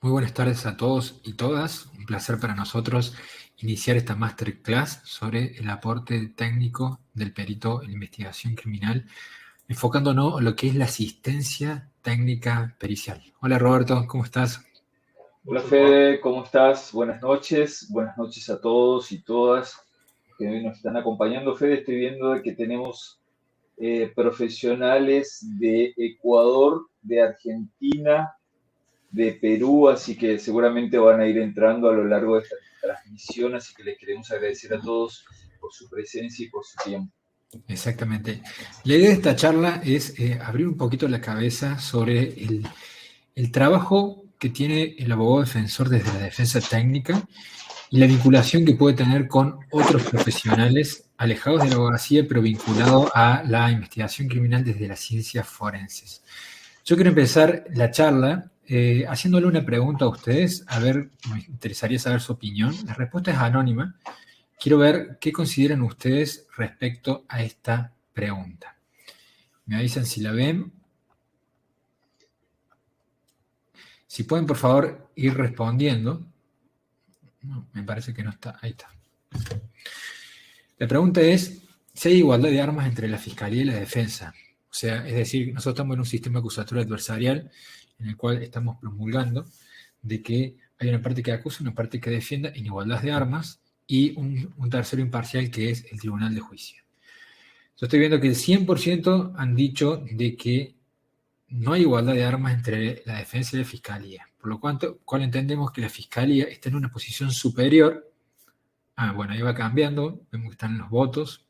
Muy buenas tardes a todos y todas. Un placer para nosotros iniciar esta masterclass sobre el aporte técnico del perito en la investigación criminal, enfocándonos en lo que es la asistencia técnica pericial. Hola Roberto, ¿cómo estás? Hola Fede, ¿cómo estás? Buenas noches a todos y todas que hoy nos están acompañando. Fede, estoy viendo que tenemos profesionales de Ecuador, de Argentina, de Perú, así que seguramente van a ir entrando a lo largo de esta transmisión, así que les queremos agradecer a todos por su presencia y por su tiempo. Exactamente. La idea de esta charla es abrir un poquito la cabeza sobre el trabajo que tiene el abogado defensor desde la defensa técnica y la vinculación que puede tener con otros profesionales alejados de la abogacía, pero vinculados a la investigación criminal desde las ciencias forenses. Yo quiero empezar la charla haciéndole una pregunta a ustedes, a ver, me interesaría saber su opinión. La respuesta es anónima. Quiero ver qué consideran ustedes respecto a esta pregunta. Me avisan si la ven. Si pueden, por favor, ir respondiendo. No, me parece que no está. Ahí está. La pregunta es si hay igualdad de armas entre la Fiscalía y la Defensa. O sea, es decir, nosotros estamos en un sistema acusatorio adversarial en el cual estamos promulgando de que hay una parte que acusa, una parte que defienda en igualdad de armas y un tercero imparcial que es el Tribunal de Juicio. Yo estoy viendo que el 100% han dicho de que no hay igualdad de armas entre la defensa y la fiscalía, por lo cual entendemos que la fiscalía está en una posición superior. Bueno, ahí va cambiando, vemos que están los votos.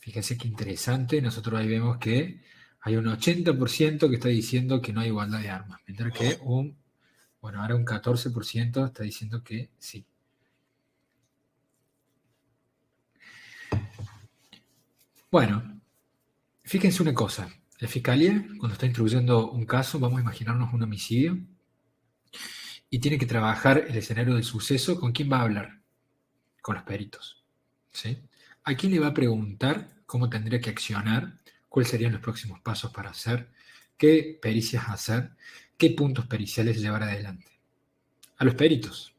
Fíjense qué interesante, nosotros ahí vemos que hay un 80% que está diciendo que no hay igualdad de armas, mientras que ahora un 14% está diciendo que sí. Bueno, fíjense una cosa, la fiscalía, cuando está instruyendo un caso, vamos a imaginarnos un homicidio, y tiene que trabajar el escenario del suceso. ¿Con quién va a hablar? Con los peritos. ¿Sí? ¿A quién le va a preguntar cómo tendría que accionar? ¿Cuáles serían los próximos pasos para hacer? ¿Qué pericias hacer? ¿Qué puntos periciales llevar adelante? A los peritos.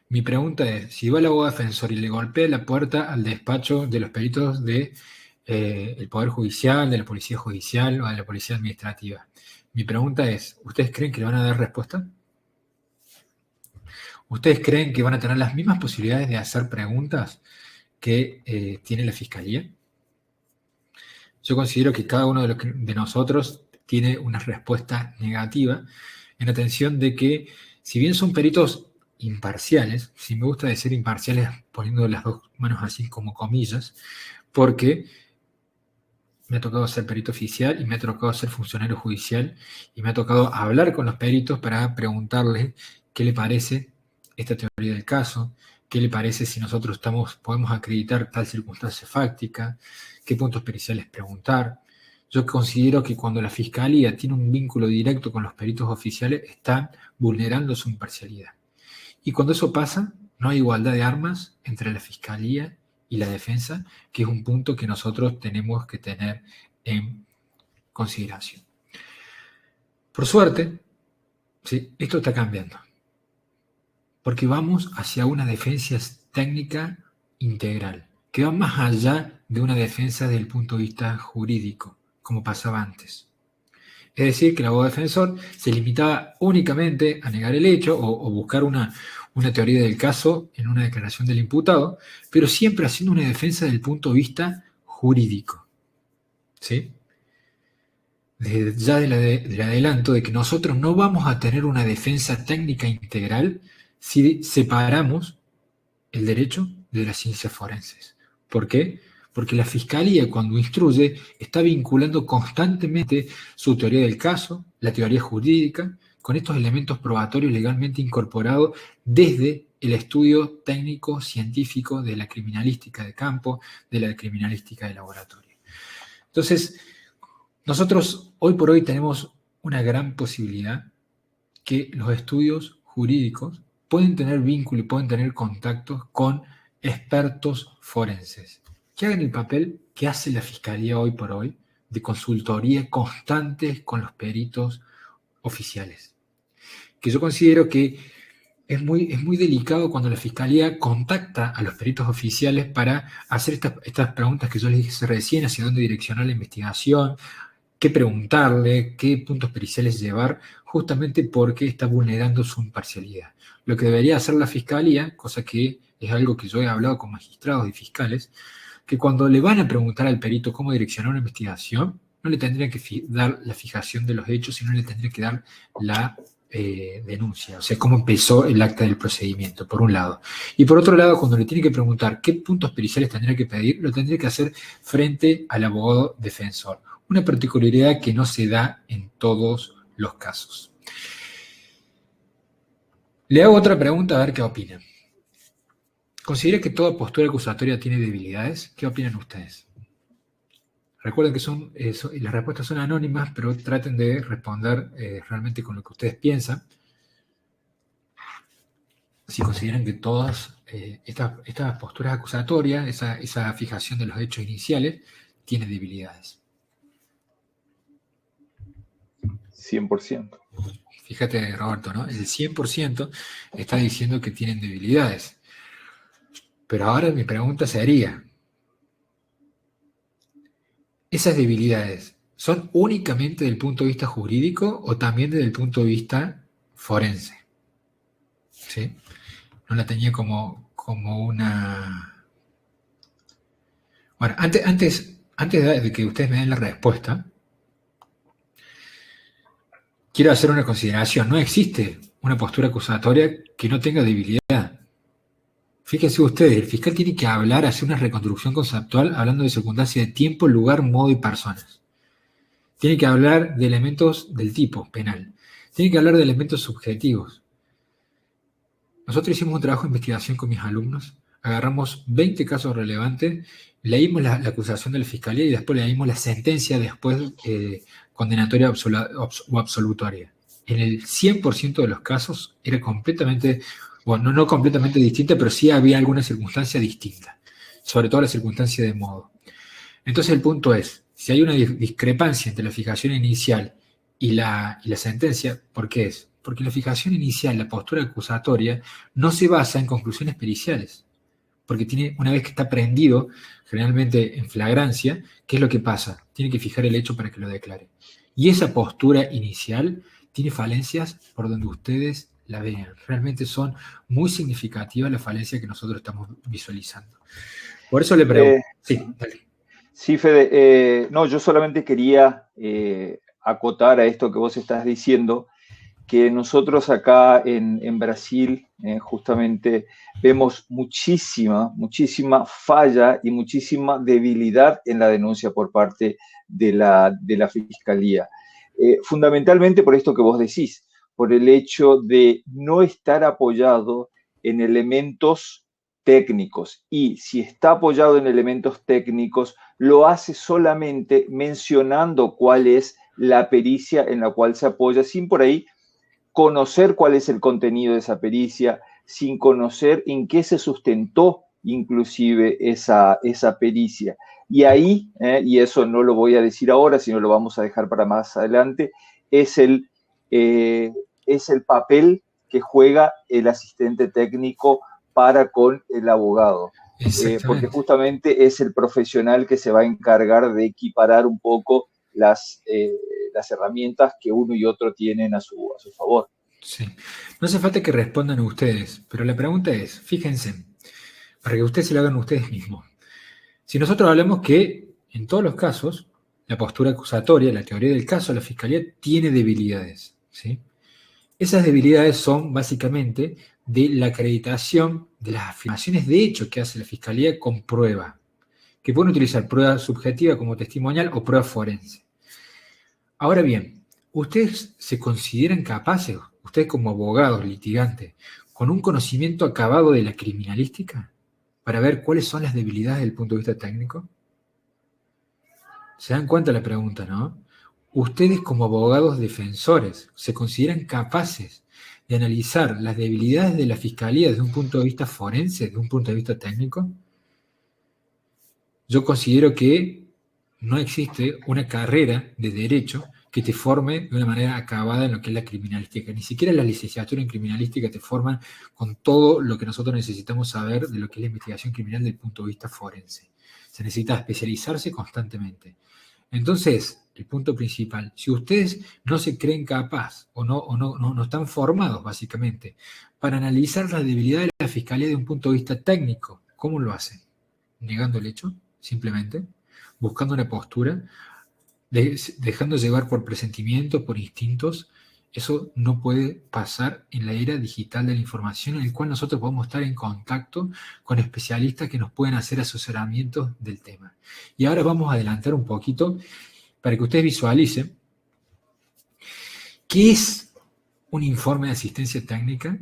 Mi pregunta es, si va el abogado defensor y le golpea la puerta al despacho de los peritos de el Poder Judicial, de la Policía Judicial o de la Policía Administrativa, mi pregunta es, ¿ustedes creen que le van a dar respuesta? ¿Ustedes creen que van a tener las mismas posibilidades de hacer preguntas que tiene la Fiscalía? Yo considero que cada uno de nosotros tiene una respuesta negativa en atención de que, si bien son peritos imparciales, si me gusta decir imparciales poniendo las dos manos así como comillas, porque me ha tocado ser perito oficial y me ha tocado ser funcionario judicial y me ha tocado hablar con los peritos para preguntarles qué le parece esta teoría del caso, qué le parece si nosotros podemos acreditar tal circunstancia fáctica, qué puntos periciales preguntar. Yo considero que cuando la Fiscalía tiene un vínculo directo con los peritos oficiales, está vulnerando su imparcialidad. Y cuando eso pasa, no hay igualdad de armas entre la Fiscalía y la defensa, que es un punto que nosotros tenemos que tener en consideración. Por suerte, ¿sí? Esto está cambiando, porque vamos hacia una defensa técnica integral, que va más allá de una defensa desde el punto de vista jurídico, como pasaba antes. Es decir, que el abogado defensor se limitaba únicamente a negar el hecho o buscar una teoría del caso en una declaración del imputado, pero siempre haciendo una defensa desde el punto de vista jurídico. ¿Sí? Desde ya del adelanto de que nosotros no vamos a tener una defensa técnica integral si separamos el derecho de las ciencias forenses. ¿Por qué? Porque la Fiscalía, cuando instruye, está vinculando constantemente su teoría del caso, la teoría jurídica, con estos elementos probatorios legalmente incorporados desde el estudio técnico científico de la criminalística de campo, de la criminalística de laboratorio. Entonces, nosotros hoy por hoy tenemos una gran posibilidad que los estudios jurídicos pueden tener vínculo y pueden tener contactos con expertos forenses, que hagan el papel que hace la Fiscalía hoy por hoy de consultoría constante con los peritos oficiales. Que yo considero que es muy delicado cuando la Fiscalía contacta a los peritos oficiales para hacer estas preguntas que yo les dije recién, hacia dónde direccionar la investigación, qué preguntarle, qué puntos periciales llevar, justamente porque está vulnerando su imparcialidad. Lo que debería hacer la Fiscalía, cosa que es algo que yo he hablado con magistrados y fiscales, que cuando le van a preguntar al perito cómo direccionar una investigación, no le tendrían que dar la fijación de los hechos, sino le tendrían que dar la denuncia, o sea, cómo empezó el acta del procedimiento, por un lado. Y por otro lado, cuando le tiene que preguntar qué puntos periciales tendría que pedir, lo tendría que hacer frente al abogado defensor. Una particularidad que no se da en todos los casos. Le hago otra pregunta a ver qué opina. ¿Considera que toda postura acusatoria tiene debilidades? ¿Qué opinan ustedes? Recuerden que las respuestas son anónimas, pero traten de responder realmente con lo que ustedes piensan. Si consideran que todas estas posturas acusatorias, esa fijación de los hechos iniciales, tiene debilidades. 100%. Fíjate, Roberto, ¿no? El 100% está diciendo que tienen debilidades. Pero ahora mi pregunta sería, ¿esas debilidades son únicamente desde el punto de vista jurídico o también desde el punto de vista forense? ¿Sí? No la tenía como una... Bueno, antes de que ustedes me den la respuesta, quiero hacer una consideración. No existe una postura acusatoria que no tenga debilidad. Fíjense ustedes, el fiscal tiene que hablar, hacer una reconstrucción conceptual hablando de circunstancias de tiempo, lugar, modo y personas. Tiene que hablar de elementos del tipo penal. Tiene que hablar de elementos subjetivos. Nosotros hicimos un trabajo de investigación con mis alumnos, agarramos 20 casos relevantes, leímos la acusación de la fiscalía y después leímos la sentencia después condenatoria o absolutoria. En el 100% de los casos era completamente, bueno, no completamente distinta, pero sí había alguna circunstancia distinta, sobre todo la circunstancia de modo. Entonces el punto es, si hay una discrepancia entre la fijación inicial y la sentencia, ¿por qué es? Porque la fijación inicial, la postura acusatoria, no se basa en conclusiones periciales. Porque una vez que está prendido, generalmente en flagrancia, ¿qué es lo que pasa? Tiene que fijar el hecho para que lo declare. Y esa postura inicial tiene falencias por donde ustedes la vean. Realmente son muy significativas las falencias que nosotros estamos visualizando. Por eso le pregunto. Sí, dale. Sí, Fede. No, yo solamente quería acotar a esto que vos estás diciendo, que nosotros acá en Brasil justamente vemos muchísima falla y muchísima debilidad en la denuncia por parte de la Fiscalía. Fundamentalmente por esto que vos decís, por el hecho de no estar apoyado en elementos técnicos, y si está apoyado en elementos técnicos, lo hace solamente mencionando cuál es la pericia en la cual se apoya, sin por ahí conocer cuál es el contenido de esa pericia, sin conocer en qué se sustentó inclusive esa pericia. Y ahí, y eso no lo voy a decir ahora, sino lo vamos a dejar para más adelante, es el papel que juega el asistente técnico para con el abogado. Porque justamente es el profesional que se va a encargar de equiparar un poco las herramientas que uno y otro tienen a su favor. Sí. No hace falta que respondan ustedes, pero la pregunta es, fíjense, para que ustedes se lo hagan ustedes mismos. Si nosotros hablamos que en todos los casos, la postura acusatoria, la teoría del caso, la fiscalía tiene debilidades, ¿sí? Esas debilidades son básicamente de la acreditación de las afirmaciones de hecho que hace la fiscalía con prueba, que pueden utilizar prueba subjetiva como testimonial o prueba forense. Ahora bien, ¿ustedes se consideran capaces, ustedes como abogados, litigantes, con un conocimiento acabado de la criminalística, para ver cuáles son las debilidades desde el punto de vista técnico? ¿Se dan cuenta de la pregunta, no? ¿Ustedes como abogados defensores se consideran capaces de analizar las debilidades de la fiscalía desde un punto de vista forense, desde un punto de vista técnico? Yo considero que no existe una carrera de derecho que te forme de una manera acabada en lo que es la criminalística. Ni siquiera la licenciatura en criminalística te forman con todo lo que nosotros necesitamos saber de lo que es la investigación criminal desde el punto de vista forense. Se necesita especializarse constantemente. Entonces, el punto principal, si ustedes no se creen capaz o no están formados básicamente para analizar la debilidad de la fiscalía de un punto de vista técnico, ¿cómo lo hacen? Negando el hecho, simplemente, buscando una postura, dejando llevar por presentimientos, por instintos. Eso no puede pasar en la era digital de la información, en el cual nosotros podemos estar en contacto con especialistas que nos pueden hacer asesoramientos del tema. Y ahora vamos a adelantar un poquito para que ustedes visualicen qué es un informe de asistencia técnica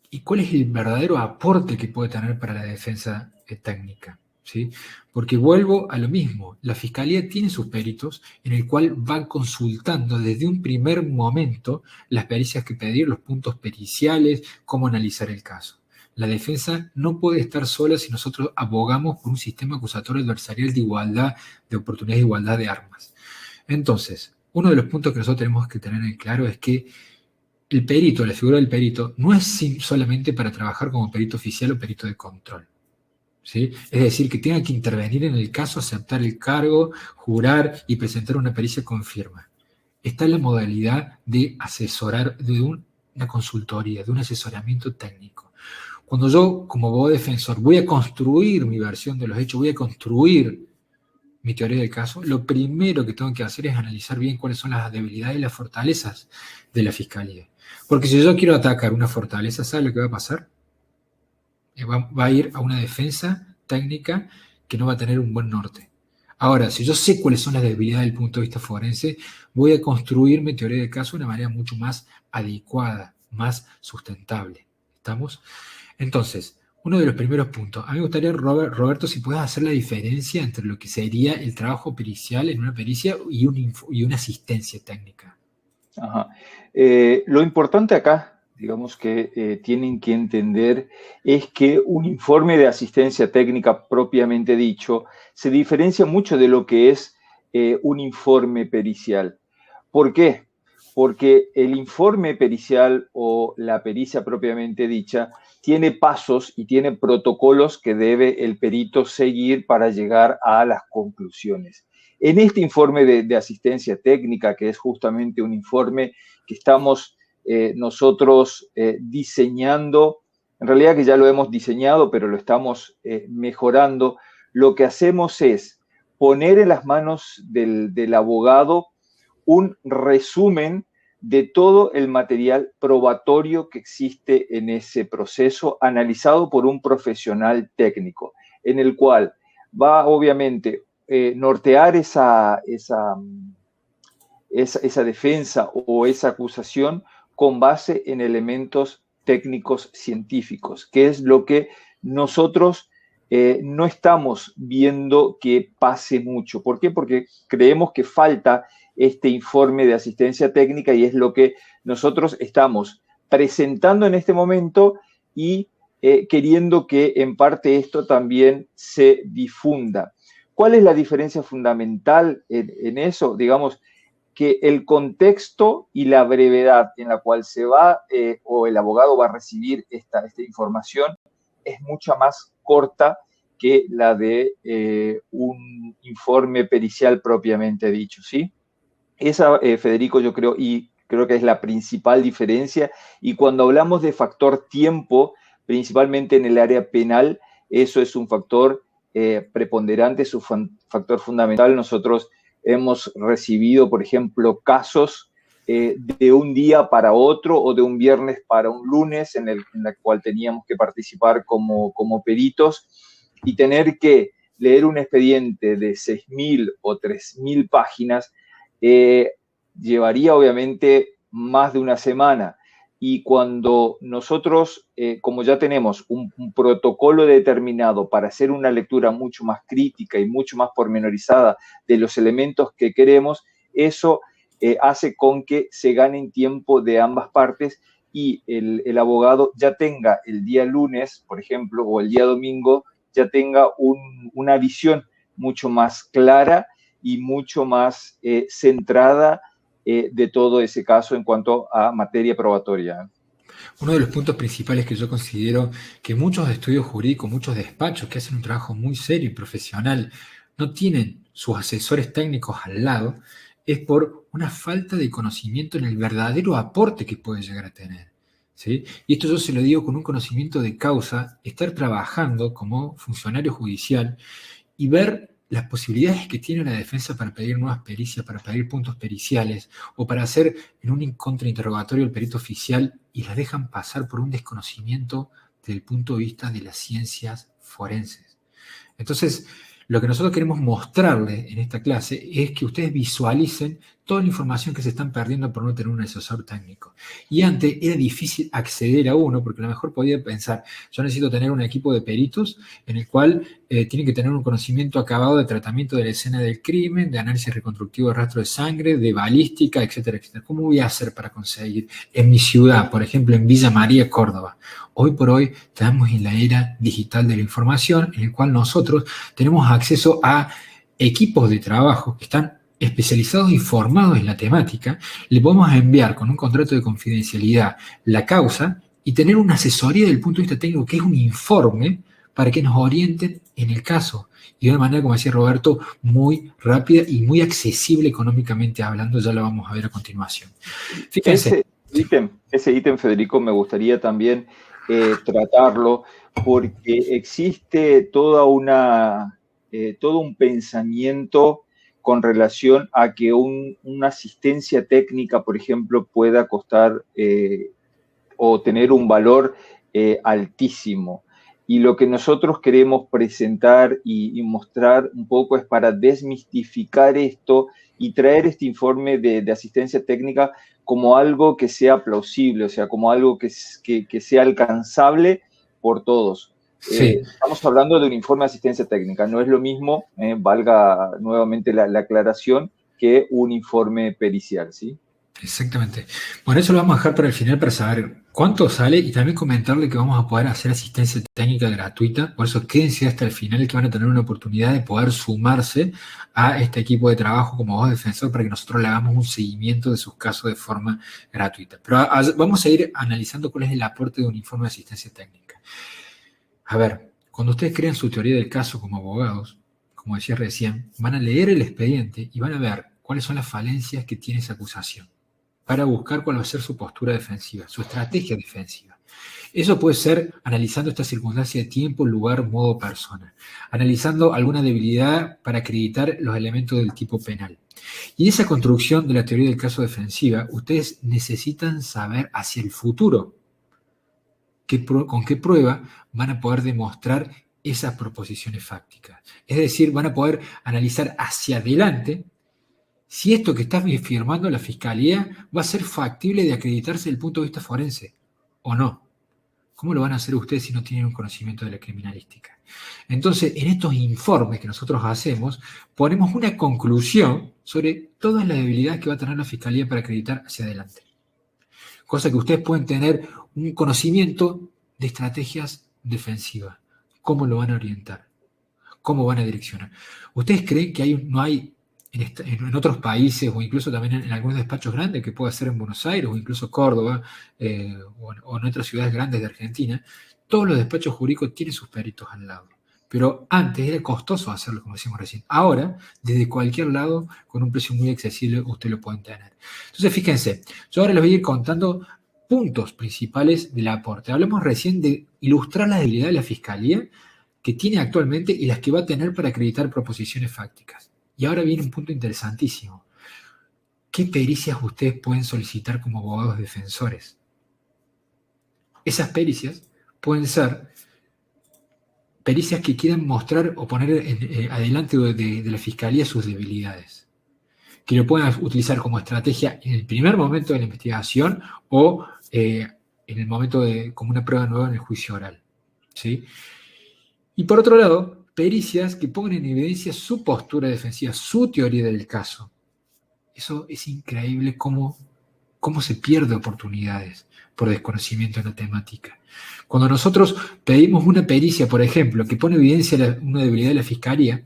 y cuál es el verdadero aporte que puede tener para la defensa técnica. ¿Sí? Porque vuelvo a lo mismo, la Fiscalía tiene sus peritos en el cual van consultando desde un primer momento las pericias que pedir, los puntos periciales, cómo analizar el caso. La defensa no puede estar sola si nosotros abogamos por un sistema acusatorio adversarial de igualdad de oportunidades, de igualdad de armas. Entonces, uno de los puntos que nosotros tenemos que tener en claro es que el perito, la figura del perito, no es solamente para trabajar como perito oficial o perito de control. ¿Sí? Es decir, que tenga que intervenir en el caso, aceptar el cargo, jurar y presentar una pericia con firma. Está en la modalidad de asesorar, de una consultoría, de un asesoramiento técnico. Cuando yo, como abogado defensor, voy a construir mi versión de los hechos, voy a construir mi teoría del caso, lo primero que tengo que hacer es analizar bien cuáles son las debilidades y las fortalezas de la Fiscalía. Porque si yo quiero atacar una fortaleza, ¿sabe lo que va a pasar? Va a ir a una defensa técnica que no va a tener un buen norte. Ahora, si yo sé cuáles son las debilidades desde el punto de vista forense, voy a construir mi teoría del caso de una manera mucho más adecuada, más sustentable. ¿Estamos? Entonces, uno de los primeros puntos. A mí me gustaría, Roberto, si puedes hacer la diferencia entre lo que sería el trabajo pericial en una pericia y una asistencia técnica. Ajá. Lo importante acá, digamos que tienen que entender, es que un informe de asistencia técnica propiamente dicho se diferencia mucho de lo que es un informe pericial. ¿Por qué? Porque el informe pericial o la pericia propiamente dicha tiene pasos y tiene protocolos que debe el perito seguir para llegar a las conclusiones. En este informe de asistencia técnica, que es justamente un informe que estamos nosotros diseñando, en realidad que ya lo hemos diseñado, pero lo estamos mejorando, lo que hacemos es poner en las manos del abogado un resumen de todo el material probatorio que existe en ese proceso, analizado por un profesional técnico, en el cual va obviamente nortear esa defensa o esa acusación con base en elementos técnicos científicos, que es lo que nosotros no estamos viendo que pase mucho. ¿Por qué? Porque creemos que falta este informe de asistencia técnica y es lo que nosotros estamos presentando en este momento y queriendo que en parte esto también se difunda. ¿Cuál es la diferencia fundamental en eso? Digamos que el contexto y la brevedad en la cual se va o el abogado va a recibir esta información es mucha más corta que la de un informe pericial propiamente dicho, ¿sí? Esa, Federico, yo creo, y creo que es la principal diferencia. Y cuando hablamos de factor tiempo, principalmente en el área penal, eso es un factor preponderante, es un factor fundamental. Nosotros hemos recibido, por ejemplo, casos de un día para otro o de un viernes para un lunes en el cual teníamos que participar como peritos y tener que leer un expediente de 6.000 o 3.000 páginas llevaría obviamente más de una semana. Y cuando nosotros, como ya tenemos un protocolo determinado para hacer una lectura mucho más crítica y mucho más pormenorizada de los elementos que queremos, eso hace con que se ganen tiempo de ambas partes y el abogado ya tenga el día lunes, por ejemplo, o el día domingo, ya tenga una visión mucho más clara y mucho más centrada de todo ese caso en cuanto a materia probatoria. Uno de los puntos principales que yo considero que muchos estudios jurídicos, muchos despachos que hacen un trabajo muy serio y profesional, no tienen sus asesores técnicos al lado, es por una falta de conocimiento en el verdadero aporte que puede llegar a tener, ¿sí? Y esto yo se lo digo con un conocimiento de causa, estar trabajando como funcionario judicial y ver las posibilidades que tiene la defensa para pedir nuevas pericias, para pedir puntos periciales o para hacer en un contrainterrogatorio el perito oficial y la dejan pasar por un desconocimiento desde el punto de vista de las ciencias forenses. Entonces, lo que nosotros queremos mostrarles en esta clase es que ustedes visualicen toda la información que se están perdiendo por no tener un asesor técnico. Y antes era difícil acceder a uno, porque a lo mejor podía pensar, yo necesito tener un equipo de peritos en el cual tienen que tener un conocimiento acabado de tratamiento de la escena del crimen, de análisis reconstructivo de rastro de sangre, de balística, etcétera, etcétera. ¿Cómo voy a hacer para conseguir en mi ciudad, por ejemplo, en Villa María, Córdoba? Hoy por hoy estamos en la era digital de la información, en el cual nosotros tenemos acceso a equipos de trabajo que están especializados y formados en la temática. Le podemos enviar con un contrato de confidencialidad la causa y tener una asesoría desde el punto de vista técnico, que es un informe para que nos orienten en el caso. Y de una manera, como decía Roberto, muy rápida y muy accesible económicamente hablando. Ya lo vamos a ver a continuación. Fíjense. Ese ítem, Federico, me gustaría también tratarlo, porque existe todo un pensamiento con relación a que una asistencia técnica, por ejemplo, pueda costar o tener un valor altísimo. Y lo que nosotros queremos presentar y mostrar un poco es para desmistificar esto y traer este informe de asistencia técnica como algo que sea plausible, o sea, como algo que sea alcanzable por todos. Sí. Estamos hablando de un informe de asistencia técnica, no es lo mismo, valga nuevamente la aclaración, que un informe pericial, ¿sí? Exactamente. Bueno, eso lo vamos a dejar para el final para saber cuánto sale y también comentarle que vamos a poder hacer asistencia técnica gratuita. Por eso quédense hasta el final, que van a tener una oportunidad de poder sumarse a este equipo de trabajo como voz defensor para que nosotros le hagamos un seguimiento de sus casos de forma gratuita. Pero vamos a ir analizando cuál es el aporte de un informe de asistencia técnica. A ver, cuando ustedes crean su teoría del caso como abogados, como decía recién, van a leer el expediente y van a ver cuáles son las falencias que tiene esa acusación, para buscar cuál va a ser su postura defensiva, su estrategia defensiva. Eso puede ser analizando esta circunstancia de tiempo, lugar, modo, persona, analizando alguna debilidad para acreditar los elementos del tipo penal. Y en esa construcción de la teoría del caso defensiva, ustedes necesitan saber hacia el futuro con qué prueba van a poder demostrar esas proposiciones fácticas. Es decir, van a poder analizar hacia adelante si esto que está firmando la Fiscalía va a ser factible de acreditarse desde el punto de vista forense o no. ¿Cómo lo van a hacer ustedes si no tienen un conocimiento de la criminalística? Entonces, en estos informes que nosotros hacemos, ponemos una conclusión sobre todas las debilidades que va a tener la Fiscalía para acreditar hacia adelante. Cosa que ustedes pueden tener un conocimiento de estrategias defensivas. ¿Cómo lo van a orientar? ¿Cómo van a direccionar? ¿Ustedes creen que no hay en otros países o incluso también en algunos despachos grandes, que puede ser en Buenos Aires o incluso Córdoba o en otras ciudades grandes de Argentina, todos los despachos jurídicos tienen sus peritos al lado? Pero antes era costoso hacerlo, como decimos recién. Ahora, desde cualquier lado, con un precio muy accesible, ustedes lo pueden tener. Entonces, fíjense, yo ahora les voy a ir contando puntos principales del aporte. Hablamos recién de ilustrar la debilidad de la Fiscalía que tiene actualmente y las que va a tener para acreditar proposiciones fácticas. Y ahora viene un punto interesantísimo. ¿Qué pericias ustedes pueden solicitar como abogados defensores? Esas pericias pueden ser pericias que quieran mostrar o poner adelante de la Fiscalía sus debilidades, que lo puedan utilizar como estrategia en el primer momento de la investigación o en el momento como una prueba nueva en el juicio oral, ¿sí? Y por otro lado, pericias que pongan en evidencia su postura defensiva, su teoría del caso. Eso es increíble cómo se pierde oportunidades por desconocimiento de la temática. Cuando nosotros pedimos una pericia, por ejemplo, que pone en evidencia una debilidad de la Fiscalía,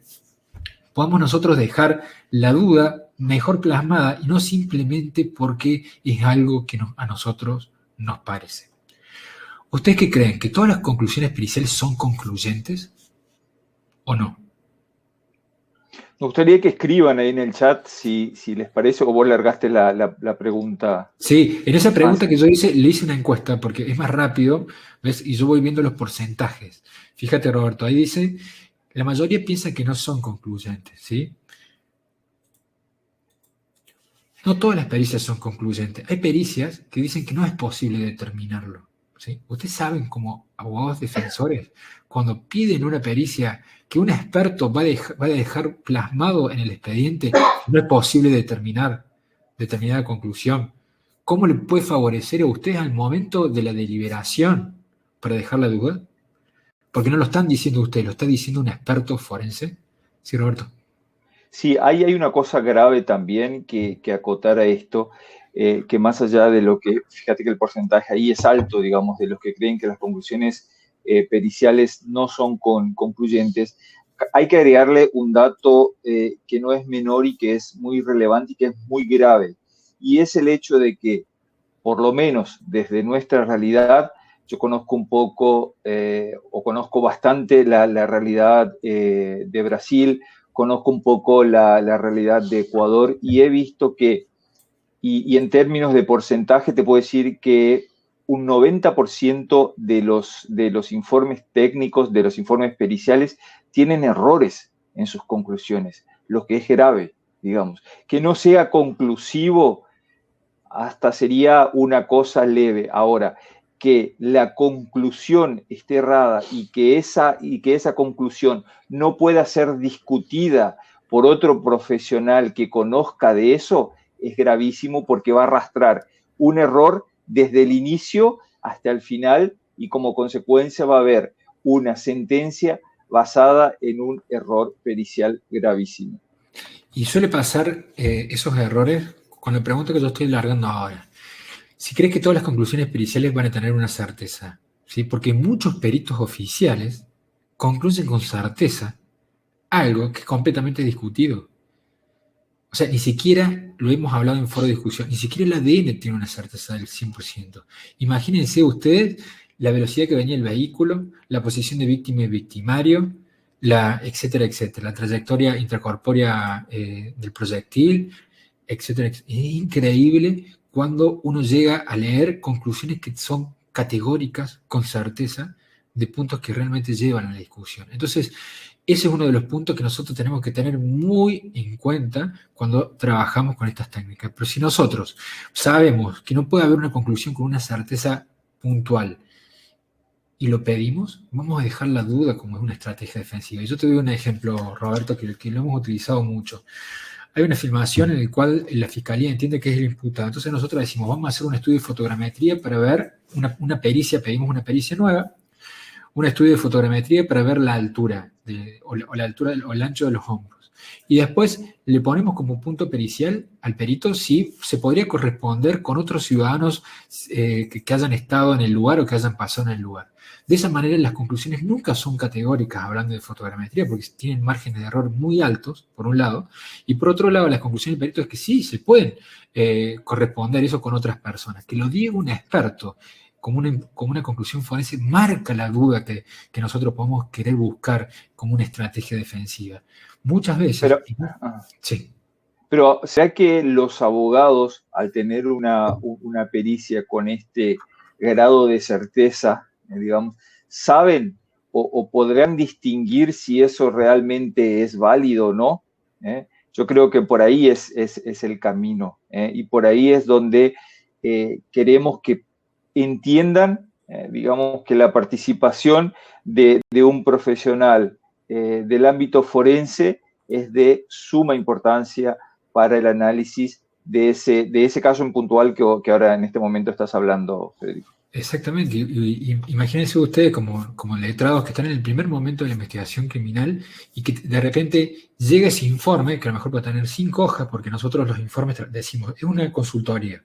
podamos nosotros dejar la duda mejor plasmada y no simplemente porque es algo que a nosotros nos parece. ¿Ustedes qué creen? ¿Que todas las conclusiones periciales son concluyentes o no? Me gustaría que escriban ahí en el chat si les parece, o vos largaste la pregunta Sí, en esa pregunta más. que yo hice, le hice una encuesta porque es más rápido, ¿ves? Y yo voy viendo los porcentajes. Fíjate, Roberto, ahí dice, la mayoría piensa que no son concluyentes, ¿sí? No todas las pericias son concluyentes. Hay pericias que dicen que no es posible determinarlo, ¿sí? Ustedes saben, como abogados defensores, cuando piden una pericia que un experto va a dejar plasmado en el expediente, no es posible determinar determinada conclusión. ¿Cómo le puede favorecer a ustedes al momento de la deliberación para dejar la duda? Porque no lo están diciendo ustedes, lo está diciendo un experto forense. Sí, Roberto. Sí, ahí hay una cosa grave también que acotar a esto, que más allá de lo que, fíjate que el porcentaje ahí es alto, digamos, de los que creen que las conclusiones periciales no son concluyentes, hay que agregarle un dato que no es menor y que es muy relevante y que es muy grave, y es el hecho de que, por lo menos desde nuestra realidad, yo conozco un poco o conozco bastante la realidad de Brasil, conozco un poco la realidad de Ecuador y he visto que, y en términos de porcentaje, te puedo decir que un 90% de los informes técnicos, de los informes periciales, tienen errores en sus conclusiones, lo que es grave, digamos. Que no sea conclusivo hasta sería una cosa leve. Ahora, que la conclusión esté errada y que esa conclusión no pueda ser discutida por otro profesional que conozca de eso, es gravísimo porque va a arrastrar un error desde el inicio hasta el final y como consecuencia va a haber una sentencia basada en un error pericial gravísimo. Y suele pasar esos errores con la pregunta que yo estoy largando ahora. Si crees que todas las conclusiones periciales van a tener una certeza, ¿sí? Porque muchos peritos oficiales concluyen con certeza algo que es completamente discutido. O sea, ni siquiera lo hemos hablado en foro de discusión, ni siquiera el ADN tiene una certeza del 100%. Imagínense ustedes la velocidad que venía el vehículo, la posición de víctima y victimario, etcétera, etcétera, la trayectoria intracorpórea del proyectil, etcétera, etcétera. Es increíble cuando uno llega a leer conclusiones que son categóricas, con certeza, de puntos que realmente llevan a la discusión. Entonces, ese es uno de los puntos que nosotros tenemos que tener muy en cuenta cuando trabajamos con estas técnicas. Pero si nosotros sabemos que no puede haber una conclusión con una certeza puntual y lo pedimos, vamos a dejar la duda como es una estrategia defensiva. Y yo te doy un ejemplo, Roberto, que lo hemos utilizado mucho. Hay una filmación en la cual la fiscalía entiende que es el imputado. Entonces nosotros decimos, vamos a hacer un estudio de fotogrametría para ver una pericia, pedimos una pericia nueva, un estudio de fotogrametría para ver la altura o la altura o el ancho de los hombros. Y después le ponemos como punto pericial al perito si se podría corresponder con otros ciudadanos que hayan estado en el lugar o que hayan pasado en el lugar. De esa manera las conclusiones nunca son categóricas hablando de fotogrametría porque tienen márgenes de error muy altos, por un lado, y por otro lado las conclusiones del perito es que sí, se pueden corresponder eso con otras personas. Que lo diga un experto como una conclusión forense marca la duda que nosotros podemos querer buscar como una estrategia defensiva. Muchas veces, Pero, sí. Pero ¿será que los abogados, al tener una pericia con este grado de certeza, digamos, saben o podrán distinguir si eso realmente es válido o no? Yo creo que por ahí es el camino, y por ahí es donde queremos que entiendan, digamos, que la participación de un profesional del ámbito forense es de suma importancia para el análisis de ese caso en puntual que ahora en este momento estás hablando, Federico. Exactamente. Y imagínense ustedes como letrados que están en el primer momento de la investigación criminal y que de repente llega ese informe, que a lo mejor puede tener 5 hojas, porque nosotros los informes decimos, es una consultoría.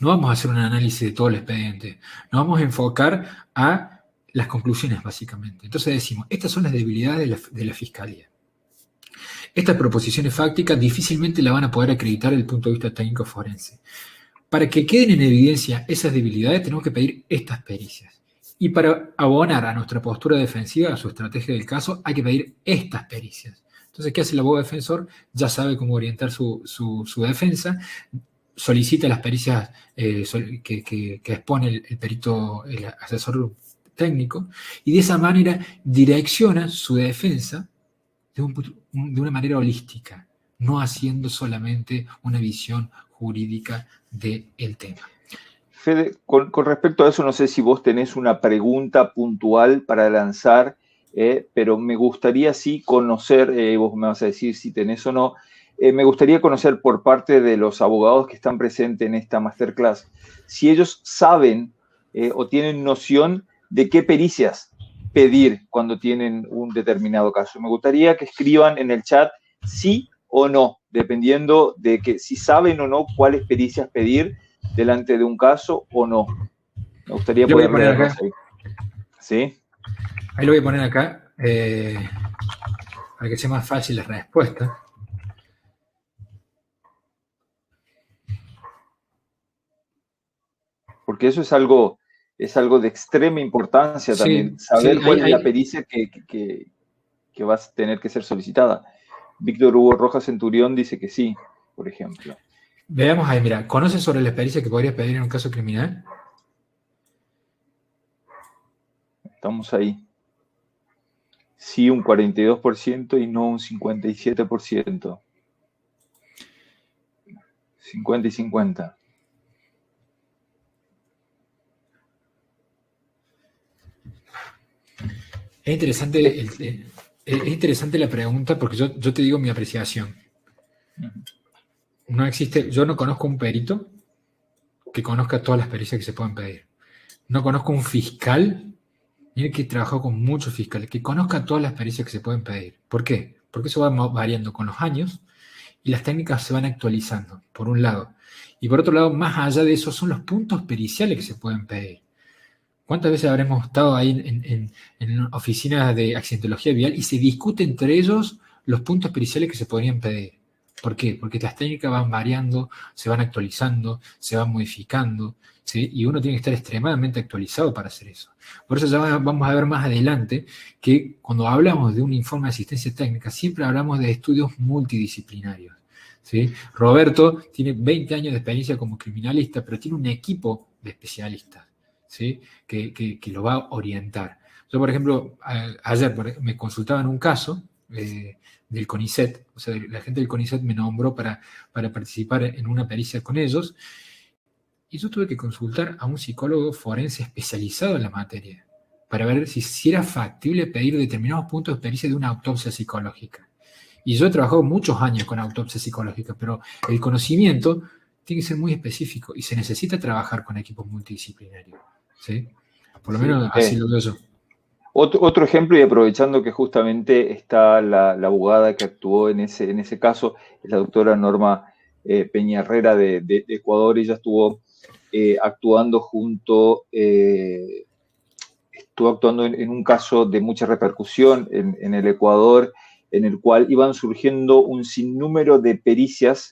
No vamos a hacer un análisis de todo el expediente. Nos vamos a enfocar a las conclusiones, básicamente. Entonces decimos, estas son las debilidades de la fiscalía. Estas proposiciones fácticas difícilmente la van a poder acreditar desde el punto de vista técnico forense. Para que queden en evidencia esas debilidades tenemos que pedir estas pericias. Y para abonar a nuestra postura defensiva, a su estrategia del caso, hay que pedir estas pericias. Entonces, ¿qué hace el abogado defensor? Ya sabe cómo orientar su defensa, solicita las pericias que expone el perito, el asesor técnico, y de esa manera direcciona su defensa de una manera holística, no haciendo solamente una visión jurídica del tema. Fede, con respecto a eso, no sé si vos tenés una pregunta puntual para lanzar, pero me gustaría sí conocer, vos me vas a decir si tenés o no, me gustaría conocer por parte de los abogados que están presentes en esta masterclass, si ellos saben o tienen noción de qué pericias pedir cuando tienen un determinado caso. Me gustaría que escriban en el chat sí o no, dependiendo de que si saben o no cuáles pericias pedir delante de un caso o no. Me gustaría poder leerlos ahí. ¿Sí? Ahí lo voy a poner acá para que sea más fácil la respuesta. Porque eso es algo de extrema importancia también, saber cuál es la pericia que va a tener que ser solicitada. Víctor Hugo Rojas Centurión dice que sí, por ejemplo. Veamos ahí, mira, ¿conoces sobre la pericia que podrías pedir en un caso criminal? Estamos ahí. Sí, un 42% y no un 57%. 50 y 50. Es interesante la pregunta porque yo te digo mi apreciación. No existe, yo no conozco un perito que conozca todas las pericias que se pueden pedir. No conozco un fiscal, mire que he trabajado con muchos fiscales, que conozca todas las pericias que se pueden pedir. ¿Por qué? Porque eso va variando con los años y las técnicas se van actualizando, por un lado. Y por otro lado, más allá de eso, son los puntos periciales que se pueden pedir. ¿Cuántas veces habremos estado ahí en oficinas de accidentología vial y se discute entre ellos los puntos periciales que se podrían pedir? ¿Por qué? Porque las técnicas van variando, se van actualizando, se van modificando, ¿sí? Y uno tiene que estar extremadamente actualizado para hacer eso. Por eso ya vamos a ver más adelante que cuando hablamos de un informe de asistencia técnica, siempre hablamos de estudios multidisciplinarios, ¿sí? Roberto tiene 20 años de experiencia como criminalista, pero tiene un equipo de especialistas, ¿sí? que lo va a orientar. Yo, por ejemplo, ayer me consultaban un caso del CONICET, o sea, la gente del CONICET me nombró para participar en una pericia con ellos, y yo tuve que consultar a un psicólogo forense especializado en la materia, para ver si era factible pedir determinados puntos de pericia de una autopsia psicológica. Y yo he trabajado muchos años con autopsia psicológica, pero el conocimiento tiene que ser muy específico y se necesita trabajar con equipos multidisciplinarios, ¿sí? Por lo menos así lo veo yo. Otro ejemplo, y aprovechando que justamente está la abogada que actuó en ese caso, es la doctora Norma Peña Herrera de Ecuador. Ella estuvo actuando en un caso de mucha repercusión en el Ecuador, en el cual iban surgiendo un sinnúmero de pericias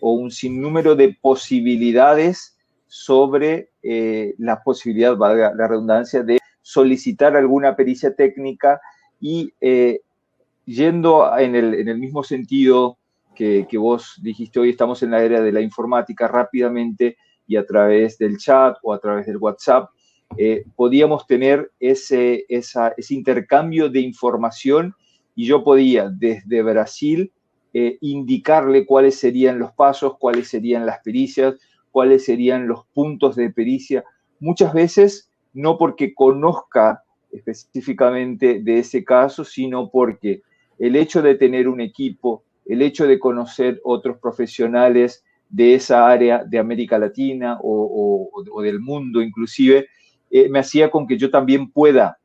o un sinnúmero de posibilidades sobre la posibilidad, valga la redundancia, de solicitar alguna pericia técnica y yendo en el mismo sentido que vos dijiste, hoy estamos en la era de la informática, rápidamente y a través del chat o a través del WhatsApp, podíamos tener ese intercambio de información y yo podía desde Brasil indicarle cuáles serían los pasos, cuáles serían las pericias, cuáles serían los puntos de pericia. Muchas veces no porque conozca específicamente de ese caso, sino porque el hecho de tener un equipo, el hecho de conocer otros profesionales de esa área de América Latina o del mundo inclusive, me hacía con que yo también pueda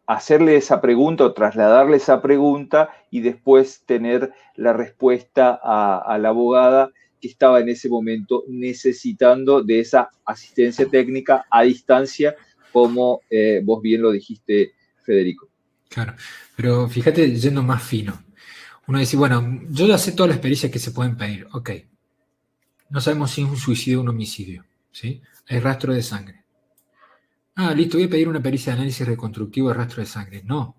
hacerle esa pregunta o trasladarle esa pregunta y después tener la respuesta a la abogada que estaba en ese momento necesitando de esa asistencia técnica a distancia, como vos bien lo dijiste, Federico. Claro, pero fíjate, yendo más fino, Uno dice, bueno, yo ya sé todas las pericias que se pueden pedir. Ok. No sabemos si es un suicidio o un homicidio. ¿Sí? Hay rastro de sangre. Ah, listo, voy a pedir una pericia de análisis reconstructivo de rastro de sangre. No.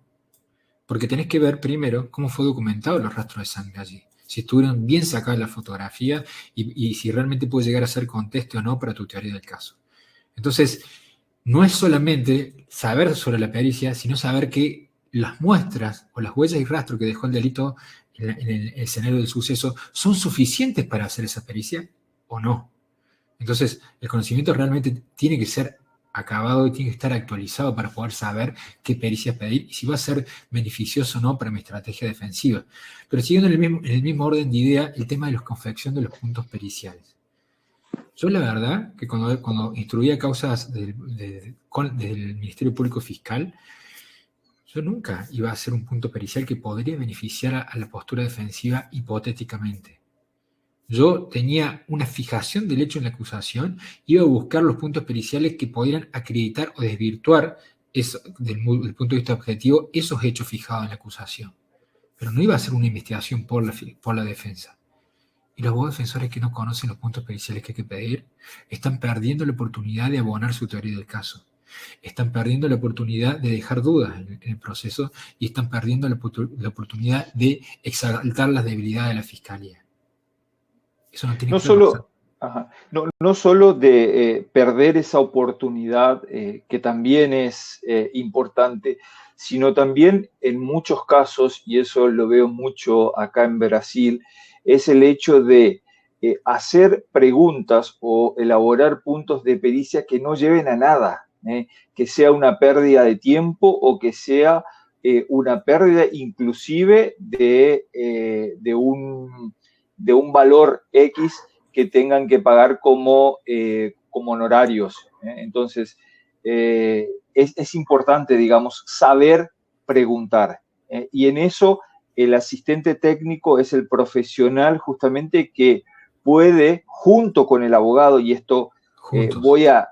Porque tenés que ver primero cómo fue documentado los rastros de sangre allí. Si estuvieron bien sacadas las fotografías y si realmente puede llegar a ser contexto o no para tu teoría del caso. Entonces, no es solamente saber sobre la pericia, sino saber que las muestras o las huellas y rastros que dejó el delito en el escenario del suceso son suficientes para hacer esa pericia o no. Entonces, el conocimiento realmente tiene que ser acabado y tiene que estar actualizado para poder saber qué pericias pedir y si va a ser beneficioso o no para mi estrategia defensiva. Pero siguiendo en el mismo orden de idea, el tema de la confección de los puntos periciales. Yo la verdad que cuando instruía causas del Ministerio Público Fiscal, yo nunca iba a hacer un punto pericial que podría beneficiar a la postura defensiva hipotéticamente. Yo tenía una fijación del hecho en la acusación, iba a buscar los puntos periciales que pudieran acreditar o desvirtuar eso, del punto de vista objetivo esos hechos fijados en la acusación. Pero no iba a hacer una investigación por la defensa. Y los abogados defensores que no conocen los puntos periciales que hay que pedir están perdiendo la oportunidad de abonar su teoría del caso. Están perdiendo la oportunidad de dejar dudas en el proceso y están perdiendo la oportunidad de exaltar las debilidades de la fiscalía. Eso no tiene No que pasar. solo, no solo de perder esa oportunidad, que también es importante, sino también en muchos casos, y eso lo veo mucho acá en Brasil, es el hecho de hacer preguntas o elaborar puntos de pericia que no lleven a nada, que sea una pérdida de tiempo o que sea una pérdida inclusive de un valor X que tengan que pagar como honorarios. Entonces, es importante, digamos, saber preguntar. Y en eso el asistente técnico es el profesional justamente que puede, junto con el abogado, y esto voy a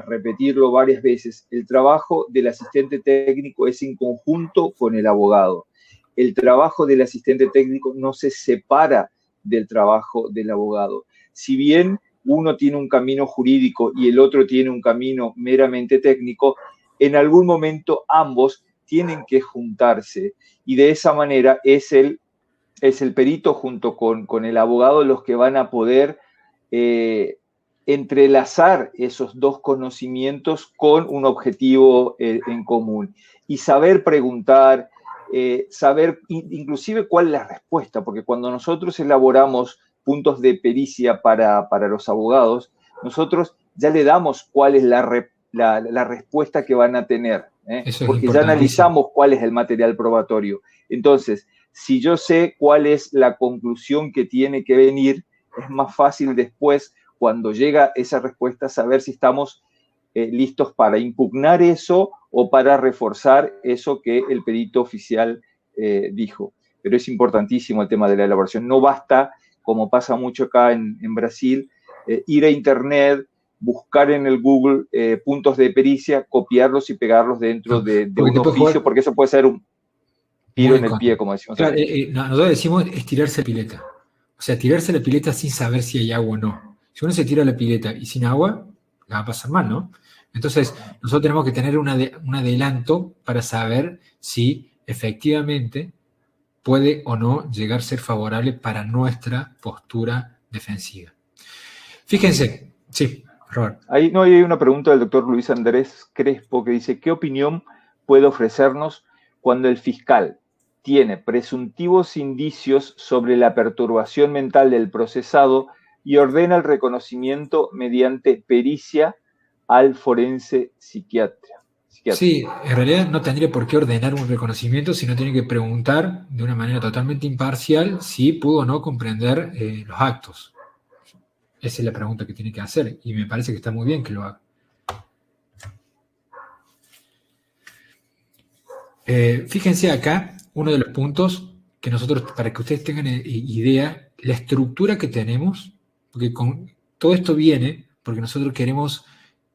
repetirlo varias veces, el trabajo del asistente técnico es en conjunto con el abogado. El trabajo del asistente técnico no se separa del trabajo del abogado. Si bien uno tiene un camino jurídico y el otro tiene un camino meramente técnico, en algún momento ambos tienen que juntarse y de esa manera es el perito junto con el abogado los que van a poder entrelazar esos dos conocimientos con un objetivo en común y saber preguntar, saber inclusive cuál es la respuesta, porque cuando nosotros elaboramos puntos de pericia para los abogados, nosotros ya le damos cuál es la respuesta que van a tener, porque ya analizamos cuál es el material probatorio. Entonces, si yo sé cuál es la conclusión que tiene que venir, es más fácil después, cuando llega esa respuesta, saber si estamos listos para impugnar eso o para reforzar eso que el perito oficial dijo. Pero es importantísimo el tema de la elaboración. No basta, como pasa mucho acá en Brasil, ir a internet, buscar en el Google puntos de pericia, copiarlos y pegarlos dentro de un oficio, porque eso puede ser un tiro en el pie, como decimos. Claro, nosotros decimos estirarse la pileta. O sea, tirarse la pileta sin saber si hay agua o no. Si uno se tira la pileta y sin agua, la va a pasar mal, ¿no? Entonces, nosotros tenemos que tener un adelanto para saber si efectivamente puede o no llegar a ser favorable para nuestra postura defensiva. Fíjense, sí, Robert. Hay una pregunta del doctor Luis Andrés Crespo que dice, ¿qué opinión puede ofrecernos cuando el fiscal tiene presuntivos indicios sobre la perturbación mental del procesado y ordena el reconocimiento mediante pericia al forense psiquiatra? Sí, en realidad no tendría por qué ordenar un reconocimiento, sino tiene que preguntar de una manera totalmente imparcial si pudo o no comprender los actos. Esa es la pregunta que tiene que hacer y me parece que está muy bien que lo haga. Fíjense acá uno de los puntos que nosotros, para que ustedes tengan idea, la estructura que tenemos, porque con todo esto viene porque nosotros queremos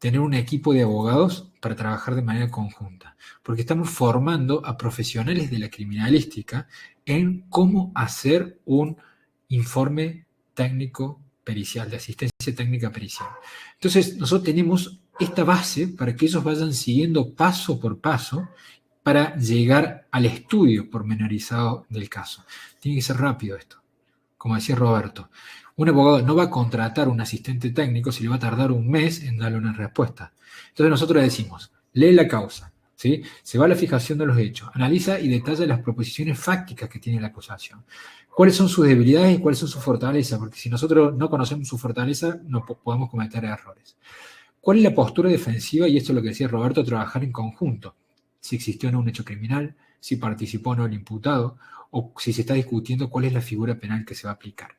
tener un equipo de abogados para trabajar de manera conjunta, porque estamos formando a profesionales de la criminalística en cómo hacer un informe técnico pericial, de asistencia técnica pericial. Entonces, nosotros tenemos esta base para que ellos vayan siguiendo paso por paso para llegar al estudio pormenorizado del caso. Tiene que ser rápido esto, como decía Roberto. Un abogado no va a contratar un asistente técnico si le va a tardar un mes en darle una respuesta. Entonces nosotros le decimos, lee la causa, ¿sí? Se va a la fijación de los hechos, analiza y detalla las proposiciones fácticas que tiene la acusación. ¿Cuáles son sus debilidades y cuáles son sus fortalezas? Porque si nosotros no conocemos su fortaleza, no podemos cometer errores. ¿Cuál es la postura defensiva? Y esto es lo que decía Roberto, trabajar en conjunto. Si existió o no un hecho criminal, si participó o no el imputado, o si se está discutiendo cuál es la figura penal que se va a aplicar.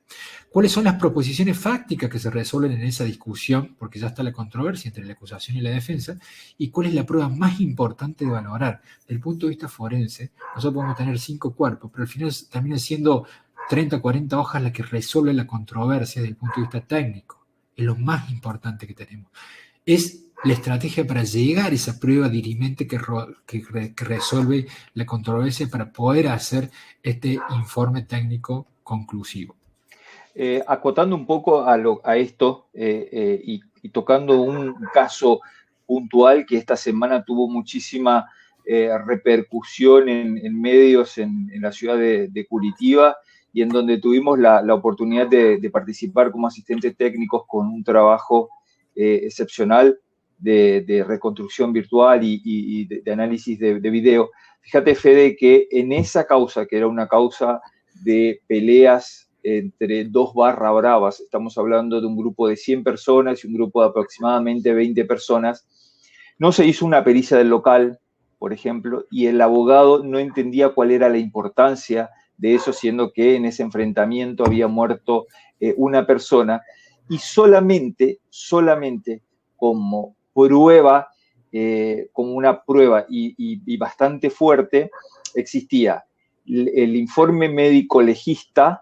¿Cuáles son las proposiciones fácticas que se resuelven en esa discusión? Porque ya está la controversia entre la acusación y la defensa. ¿Y cuál es la prueba más importante de valorar? Desde el punto de vista forense, nosotros podemos tener 5 cuerpos, pero al final termina siendo 30 o 40 hojas las que resuelven la controversia desde el punto de vista técnico. Es lo más importante que tenemos. Es la estrategia para llegar a esa prueba dirimente que resuelve la controversia para poder hacer este informe técnico conclusivo. Acotando un poco a esto y tocando un caso puntual que esta semana tuvo muchísima repercusión en medios en la ciudad de Curitiba y en donde tuvimos la oportunidad de participar como asistentes técnicos con un trabajo excepcional de reconstrucción virtual y de análisis de video. Fíjate, Fede, que en esa causa, que era una causa de peleas entre 2 barras bravas, estamos hablando de un grupo de 100 personas y un grupo de aproximadamente 20 personas, no se hizo una pericia del local, por ejemplo, y el abogado no entendía cuál era la importancia de eso, siendo que en ese enfrentamiento había muerto una persona, y solamente como prueba, como una prueba y bastante fuerte, existía el informe médico legista,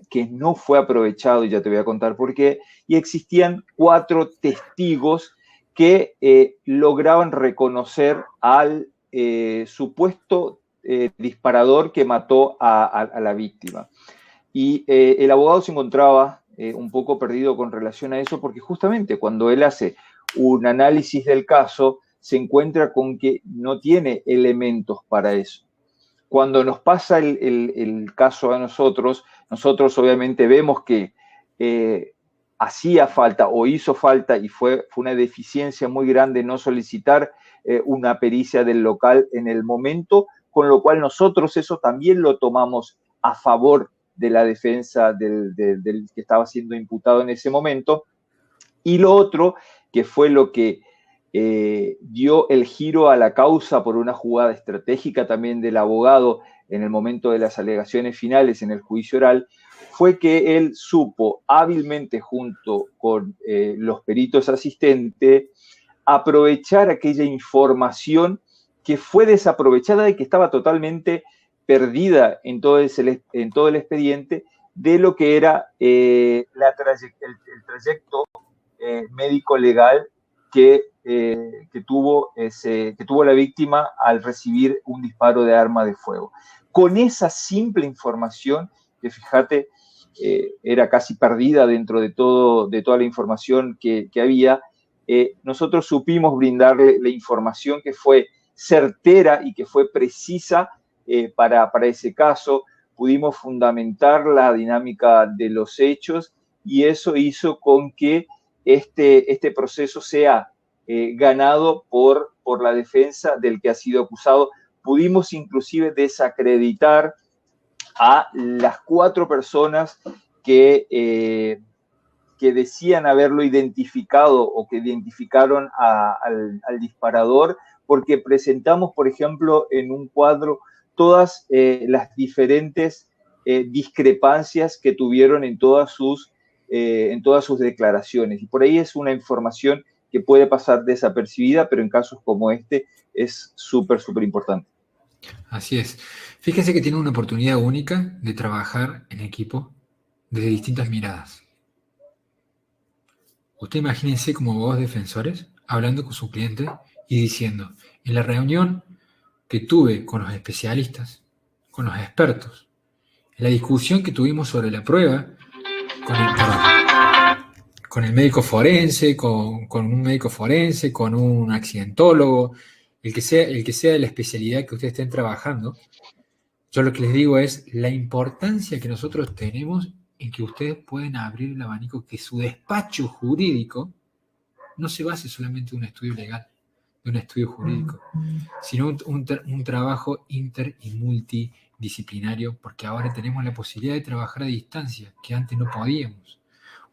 que no fue aprovechado, y ya te voy a contar por qué, y existían 4 testigos que lograban reconocer al supuesto disparador que mató a la víctima. Y el abogado se encontraba un poco perdido con relación a eso, porque justamente cuando él hace un análisis del caso, se encuentra con que no tiene elementos para eso. Cuando nos pasa el caso a nosotros obviamente vemos que hacía falta o hizo falta y fue una deficiencia muy grande no solicitar una pericia del local en el momento, con lo cual nosotros eso también lo tomamos a favor de la defensa del que estaba siendo imputado en ese momento. Y lo otro, que fue lo que dio el giro a la causa por una jugada estratégica también del abogado en el momento de las alegaciones finales en el juicio oral, fue que él supo hábilmente junto con los peritos asistentes aprovechar aquella información que fue desaprovechada y que estaba totalmente perdida en todo el expediente de lo que era el trayecto médico legal que tuvo la víctima al recibir un disparo de arma de fuego. Con esa simple información, que fíjate, era casi perdida dentro de toda la información que había, nosotros supimos brindarle la información que fue certera y que fue precisa para ese caso. Pudimos fundamentar la dinámica de los hechos y eso hizo con que este proceso sea ganado por la defensa del que ha sido acusado. Pudimos inclusive desacreditar a las 4 personas que decían haberlo identificado o que identificaron al disparador, porque presentamos, por ejemplo, en un cuadro todas las diferentes discrepancias que tuvieron en todas sus declaraciones. Y por ahí es una información que puede pasar desapercibida, pero en casos como este es súper importante. Así es. Fíjense que tiene una oportunidad única de trabajar en equipo desde distintas miradas. Usted imagínense como abogados defensores hablando con su cliente y diciendo, en la reunión que tuve con los especialistas, con los expertos, en la discusión que tuvimos sobre la prueba, con el médico forense, con un médico forense, con un accidentólogo, el que sea de la especialidad que ustedes estén trabajando, yo lo que les digo es la importancia que nosotros tenemos en que ustedes pueden abrir el abanico, que su despacho jurídico no se base solamente en un estudio legal, de un estudio jurídico, sino un trabajo inter y multidisciplinario, porque ahora tenemos la posibilidad de trabajar a distancia, que antes no podíamos.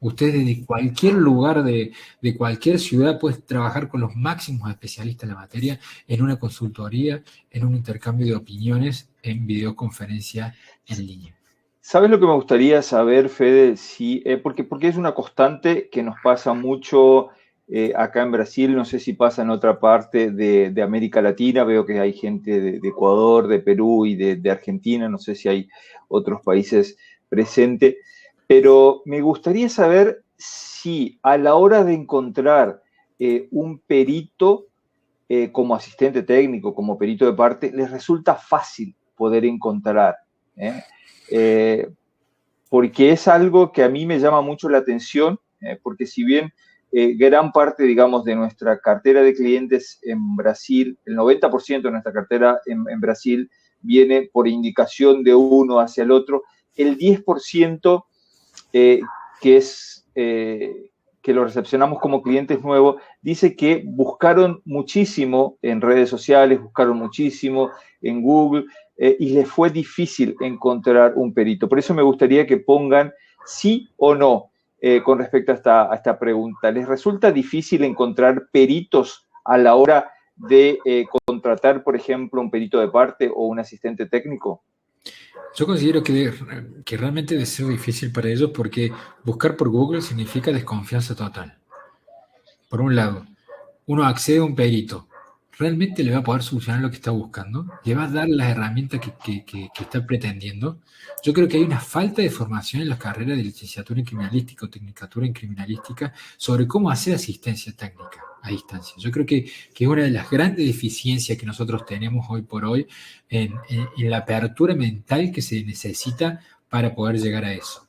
Ustedes desde cualquier lugar de cualquier ciudad pueden trabajar con los máximos especialistas en la materia, en una consultoría, en un intercambio de opiniones, en videoconferencia en línea. ¿Sabes lo que me gustaría saber, Fede? Sí, porque es una constante que nos pasa mucho acá en Brasil, no sé si pasa en otra parte de América Latina, veo que hay gente de Ecuador, de Perú y de Argentina, no sé si hay otros países presentes, pero me gustaría saber si a la hora de encontrar un perito como asistente técnico, como perito de parte, les resulta fácil poder encontrar, porque es algo que a mí me llama mucho la atención, porque si bien gran parte, digamos, de nuestra cartera de clientes en Brasil, el 90% de nuestra cartera en Brasil viene por indicación de uno hacia el otro, el 10% que es que lo recepcionamos como clientes nuevos, dice que buscaron muchísimo en redes sociales, buscaron muchísimo en Google y les fue difícil encontrar un perito. Por eso me gustaría que pongan sí o no con respecto a esta pregunta. ¿Les resulta difícil encontrar peritos a la hora de contratar, por ejemplo, un perito de parte o un asistente técnico? Yo considero que realmente debe ser difícil para ellos porque buscar por Google significa desconfianza total. Por un lado, uno accede a un perito, ¿realmente le va a poder solucionar lo que está buscando? ¿Le va a dar las herramientas que está pretendiendo? Yo creo que hay una falta de formación en las carreras de licenciatura en criminalística o tecnicatura en criminalística sobre cómo hacer asistencia técnica a distancia. Yo creo que es una de las grandes deficiencias que nosotros tenemos hoy por hoy en la apertura mental que se necesita para poder llegar a eso.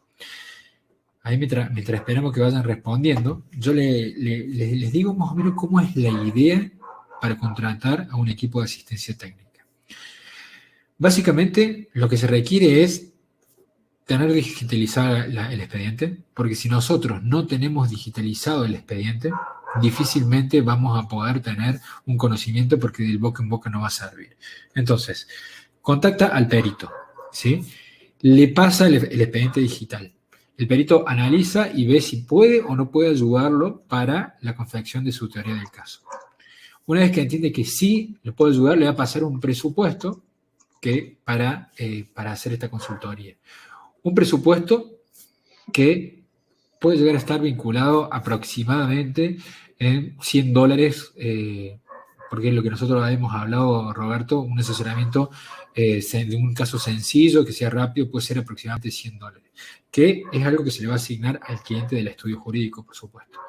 Ahí mientras esperamos que vayan respondiendo, yo les digo más o menos cómo es la idea para contratar a un equipo de asistencia técnica. Básicamente, lo que se requiere es tener digitalizado el expediente, porque si nosotros no tenemos digitalizado el expediente, difícilmente vamos a poder tener un conocimiento porque del boca en boca no va a servir. Entonces, contacta al perito, ¿sí? Le pasa el expediente digital. El perito analiza y ve si puede o no puede ayudarlo para la confección de su teoría del caso. Una vez que entiende que sí le puede ayudar, le va a pasar un presupuesto para hacer esta consultoría. Un presupuesto que puede llegar a estar vinculado aproximadamente en $100, porque es lo que nosotros hemos hablado, Roberto, un asesoramiento de un caso sencillo, que sea rápido, puede ser aproximadamente $100, que es algo que se le va a asignar al cliente del estudio jurídico, por supuesto.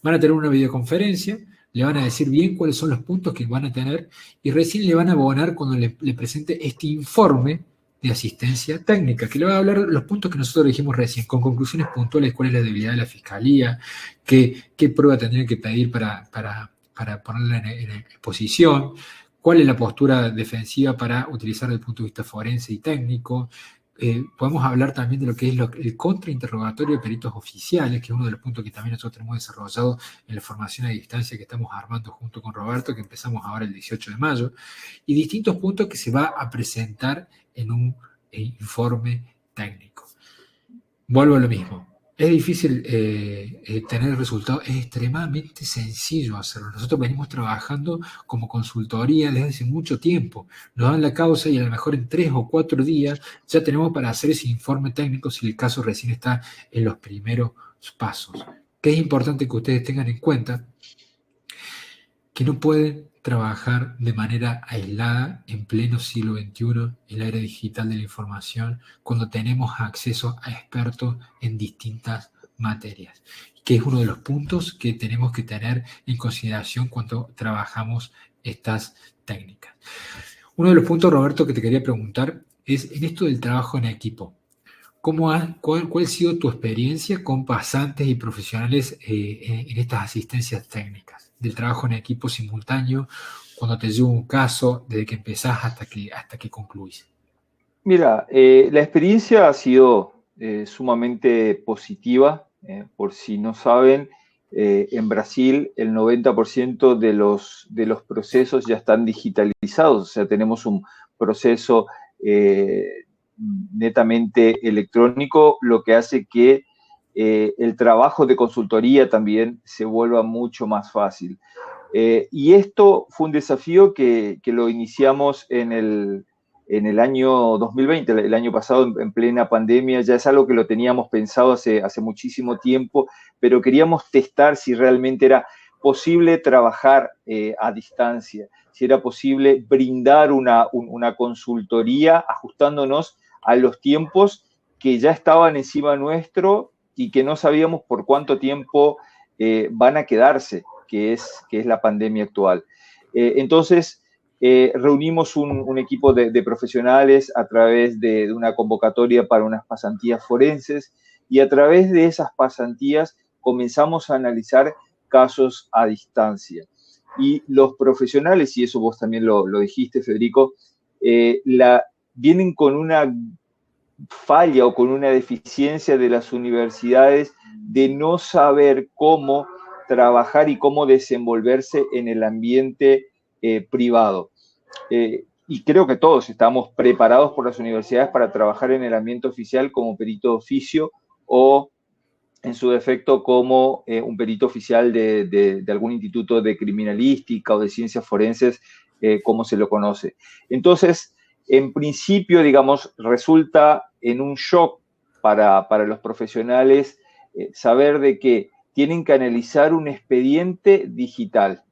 Van a tener una videoconferencia, le van a decir bien cuáles son los puntos que van a tener y recién le van a abonar cuando le presente este informe de asistencia técnica, que le va a hablar los puntos que nosotros dijimos recién, con conclusiones puntuales, cuál es la debilidad de la fiscalía, qué prueba tendrían que pedir para ponerla en exposición, cuál es la postura defensiva para utilizar desde el punto de vista forense y técnico. Podemos hablar también de lo que es el contrainterrogatorio de peritos oficiales, que es uno de los puntos que también nosotros tenemos desarrollado en la formación a distancia que estamos armando junto con Roberto, que empezamos ahora el 18 de mayo, y distintos puntos que se va a presentar en un informe técnico. Vuelvo a lo mismo. Es difícil tener resultados, es extremadamente sencillo hacerlo. Nosotros venimos trabajando como consultoría desde hace mucho tiempo. Nos dan la causa y a lo mejor en 3 o 4 días ya tenemos para hacer ese informe técnico si el caso recién está en los primeros pasos. Que es importante que ustedes tengan en cuenta que no pueden trabajar de manera aislada en pleno siglo XXI, en la era digital de la información, cuando tenemos acceso a expertos en distintas materias, que es uno de los puntos que tenemos que tener en consideración cuando trabajamos estas técnicas. Uno de los puntos, Roberto, que te quería preguntar es en esto del trabajo en equipo. ¿Cuál ha sido tu experiencia con pasantes y profesionales en estas asistencias técnicas? Del trabajo en equipo simultáneo, cuando te lleva un caso, desde que empezás hasta que concluís. Mira, la experiencia ha sido sumamente positiva. Por si no saben, en Brasil el 90% de los procesos ya están digitalizados, o sea, tenemos un proceso netamente electrónico, lo que hace que el trabajo de consultoría también se vuelva mucho más fácil. Y esto fue un desafío que lo iniciamos en el año 2020, el año pasado, en plena pandemia. Ya es algo que lo teníamos pensado hace muchísimo tiempo, pero queríamos testar si realmente era posible trabajar a distancia, si era posible brindar una consultoría ajustándonos a los tiempos que ya estaban encima nuestro y que no sabíamos por cuánto tiempo van a quedarse, que es la pandemia actual. Entonces, reunimos un equipo de profesionales a través de una convocatoria para unas pasantías forenses, y a través de esas pasantías comenzamos a analizar casos a distancia. Y los profesionales, y eso vos también lo dijiste, Federico, vienen con una falla o con una deficiencia de las universidades de no saber cómo trabajar y cómo desenvolverse en el ambiente privado. Y creo que todos estamos preparados por las universidades para trabajar en el ambiente oficial como perito de oficio o, en su defecto, como un perito oficial de algún instituto de criminalística o de ciencias forenses, como se lo conoce. Entonces, en principio, digamos, resulta en un shock para los profesionales saber de que tienen que analizar un expediente digital,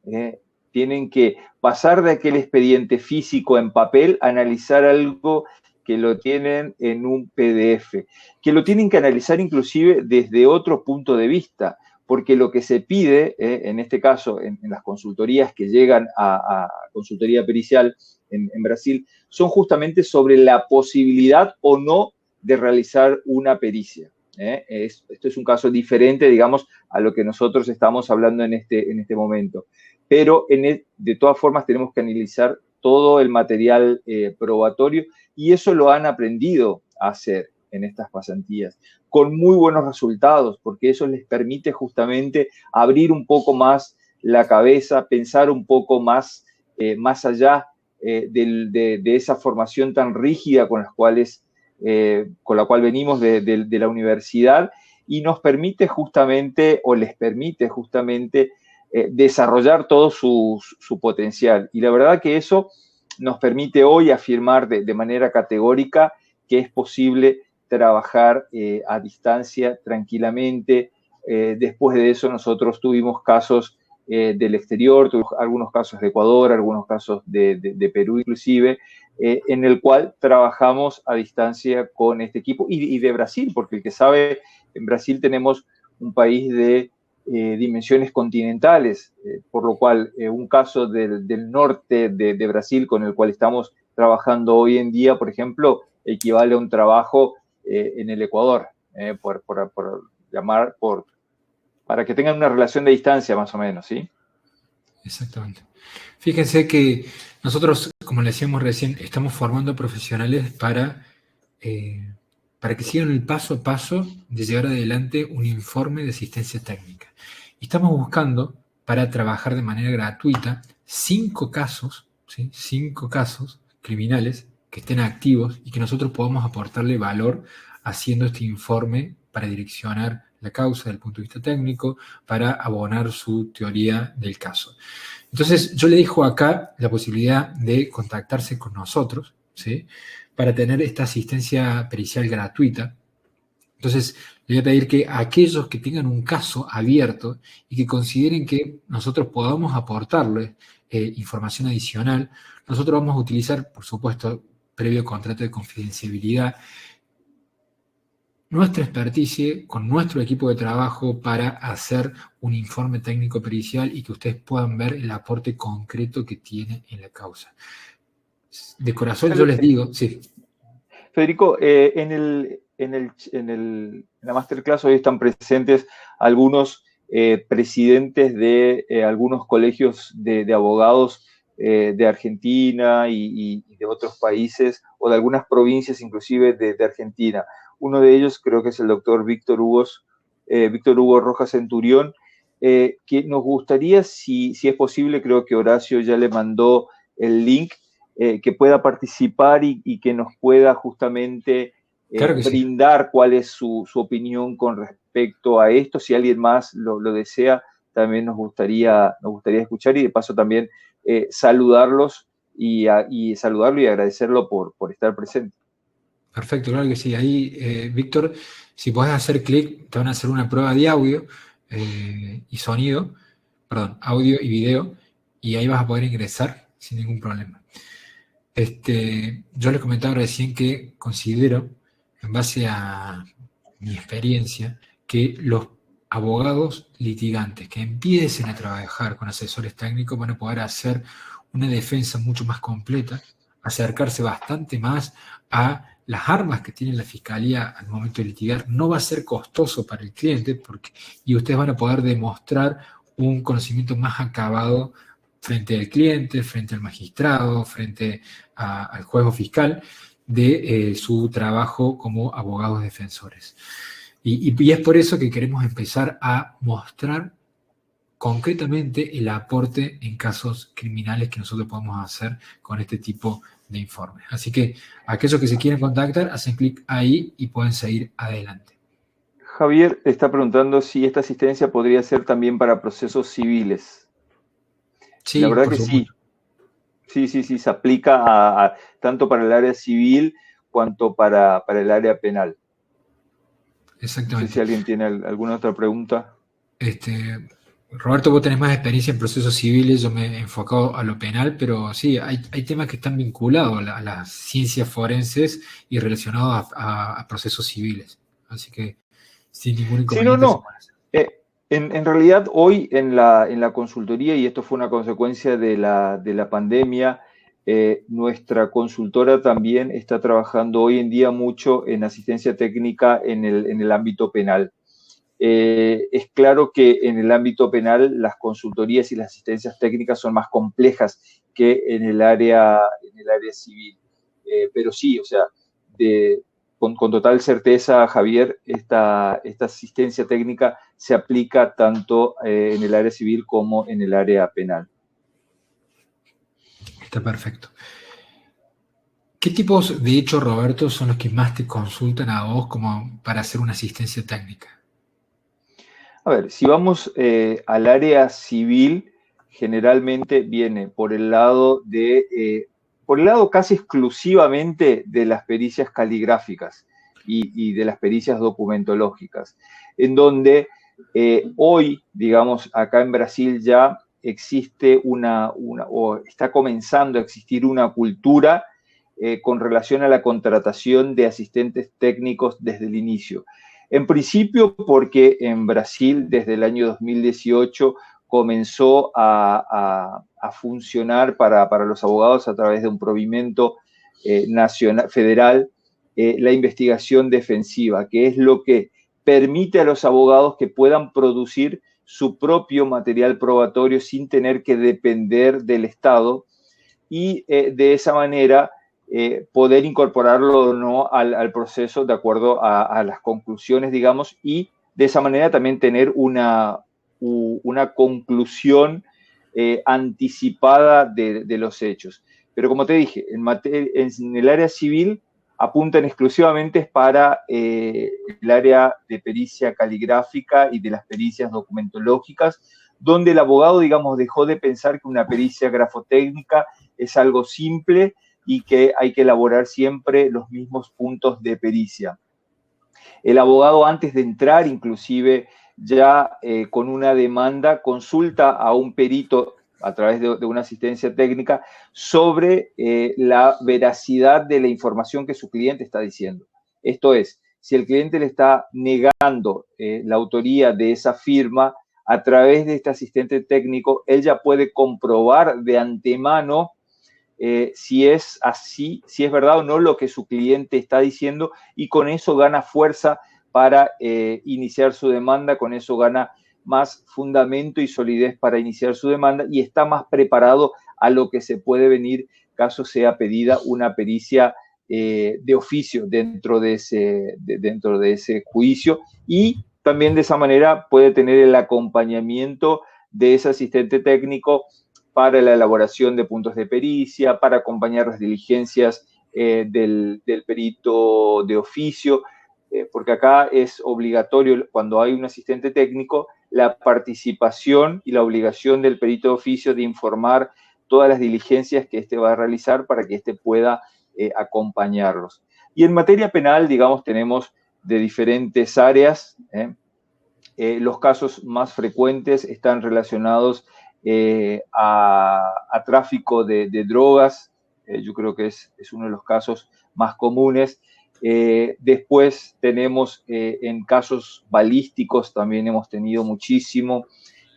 tienen que pasar de aquel expediente físico en papel a analizar algo que lo tienen en un PDF, que lo tienen que analizar inclusive desde otro punto de vista, porque lo que se pide, en este caso, en las consultorías que llegan a consultoría pericial en Brasil, son justamente sobre la posibilidad o no de realizar una pericia. Esto es un caso diferente, digamos, a lo que nosotros estamos hablando en este momento. Pero de todas formas tenemos que analizar todo el material probatorio, y eso lo han aprendido a hacer en estas pasantías, con muy buenos resultados, porque eso les permite justamente abrir un poco más la cabeza, pensar un poco más allá de esa formación tan rígida con la cual venimos de la universidad, y nos permite justamente, o les permite justamente, desarrollar todo su potencial. Y la verdad que eso nos permite hoy afirmar de manera categórica que es posible trabajar a distancia tranquilamente. Después de eso nosotros tuvimos casos del exterior, tuvimos algunos casos de Ecuador, algunos casos de Perú inclusive, en el cual trabajamos a distancia con este equipo, y de Brasil, porque el que sabe, en Brasil tenemos un país de dimensiones continentales, por lo cual un caso del norte de Brasil con el cual estamos trabajando hoy en día, por ejemplo, equivale a un trabajo en el Ecuador, para que tengan una relación de distancia más o menos, ¿sí? Exactamente. Fíjense que nosotros, como le decíamos recién, estamos formando profesionales para que sigan el paso a paso de llevar adelante un informe de asistencia técnica. Y estamos buscando, para trabajar de manera gratuita, 5 casos, ¿sí? 5 casos criminales que estén activos y que nosotros podamos aportarle valor haciendo este informe para direccionar la causa desde el punto de vista técnico, para abonar su teoría del caso. Entonces, yo le dejo acá la posibilidad de contactarse con nosotros, ¿sí? Para tener esta asistencia pericial gratuita. Entonces, le voy a pedir que aquellos que tengan un caso abierto y que consideren que nosotros podamos aportarles información adicional, nosotros vamos a utilizar, por supuesto, previo contrato de confidencialidad, nuestra experticia con nuestro equipo de trabajo para hacer un informe técnico pericial y que ustedes puedan ver el aporte concreto que tiene en la causa. De corazón yo les digo, sí. Federico, en la masterclass hoy están presentes algunos presidentes de algunos colegios de abogados de Argentina y de otros países, o de algunas provincias inclusive de Argentina. Uno de ellos creo que es el doctor Víctor Hugo Rojas Centurión, que nos gustaría, si es posible, creo que Horacio ya le mandó el link, que pueda participar y que nos pueda justamente Claro que sí. brindar cuál es su opinión con respecto a esto. Si alguien más lo desea, también nos gustaría escuchar, y de paso también saludarlos y saludarlo y agradecerlo por estar presente. Perfecto, claro que sí. Ahí, Víctor, si podés hacer clic, te van a hacer una prueba de audio y sonido, perdón, audio y video, y ahí vas a poder ingresar sin ningún problema. Yo les comentaba recién que considero, en base a mi experiencia, que los abogados litigantes que empiecen a trabajar con asesores técnicos van a poder hacer una defensa mucho más completa, acercarse bastante más a las armas que tiene la fiscalía al momento de litigar. No va a ser costoso para el cliente y ustedes van a poder demostrar un conocimiento más acabado frente al cliente, frente al magistrado, frente al juez o fiscal de su trabajo como abogados defensores. Y es por eso que queremos empezar a mostrar concretamente el aporte en casos criminales que nosotros podemos hacer con este tipo de informes. Así que aquellos que se quieren contactar, hacen clic ahí y pueden seguir adelante. Javier está preguntando si esta asistencia podría ser también para procesos civiles. Sí, La verdad por que supuesto. sí, se aplica tanto para el área civil cuanto para el área penal. No sé si Exactamente. alguien tiene alguna otra pregunta. Roberto, vos tenés más experiencia en procesos civiles, yo me he enfocado a lo penal, pero sí, hay temas que están vinculados a las ciencias forenses y relacionados a procesos civiles. Así que sin ningún Sí, inconveniente se puede hacer. En realidad, hoy en la consultoría, y esto fue una consecuencia de la pandemia, nuestra consultora también está trabajando hoy en día mucho en asistencia técnica en el ámbito penal. Es claro que en el ámbito penal las consultorías y las asistencias técnicas son más complejas que en el área civil. Pero sí, o sea, con total certeza, Javier, esta asistencia técnica se aplica tanto en el área civil como en el área penal. Está perfecto. ¿Qué tipos de hechos, Roberto, son los que más te consultan a vos como para hacer una asistencia técnica? A ver, si vamos al área civil, generalmente viene por el lado casi exclusivamente de las pericias caligráficas y de las pericias documentológicas, en donde hoy, digamos, acá en Brasil ya existe o está comenzando a existir una cultura con relación a la contratación de asistentes técnicos desde el inicio. En principio, porque en Brasil desde el año 2018 comenzó a funcionar para los abogados a través de un provimento nacional, federal, la investigación defensiva, que es lo que permite a los abogados que puedan producir su propio material probatorio sin tener que depender del Estado, y de esa manera poder incorporarlo o no al proceso de acuerdo a las conclusiones, digamos, y de esa manera también tener una conclusión anticipada de los hechos. Pero como te dije, en el área civil apuntan exclusivamente para el área de pericia caligráfica y de las pericias documentológicas, donde el abogado, digamos, dejó de pensar que una pericia grafotécnica es algo simple y que hay que elaborar siempre los mismos puntos de pericia. El abogado, antes de entrar, inclusive ya con una demanda, consulta a un perito a través de una asistencia técnica sobre la veracidad de la información que su cliente está diciendo. Esto es, si el cliente le está negando la autoría de esa firma, a través de este asistente técnico, él ya puede comprobar de antemano si es así, si es verdad o no lo que su cliente está diciendo, y con eso gana fuerza para iniciar su demanda, con eso gana más fundamento y solidez para iniciar su demanda y está más preparado a lo que se puede venir caso sea pedida una pericia de oficio dentro de ese juicio, y también de esa manera puede tener el acompañamiento de ese asistente técnico para la elaboración de puntos de pericia, para acompañar las diligencias del perito de oficio, porque acá es obligatorio, cuando hay un asistente técnico, la participación y la obligación del perito de oficio de informar todas las diligencias que éste va a realizar para que éste pueda acompañarlos. Y en materia penal, digamos, tenemos de diferentes áreas. Los casos más frecuentes están relacionados a tráfico de drogas. Yo creo que es uno de los casos más comunes. Después tenemos en casos balísticos, también hemos tenido muchísimo,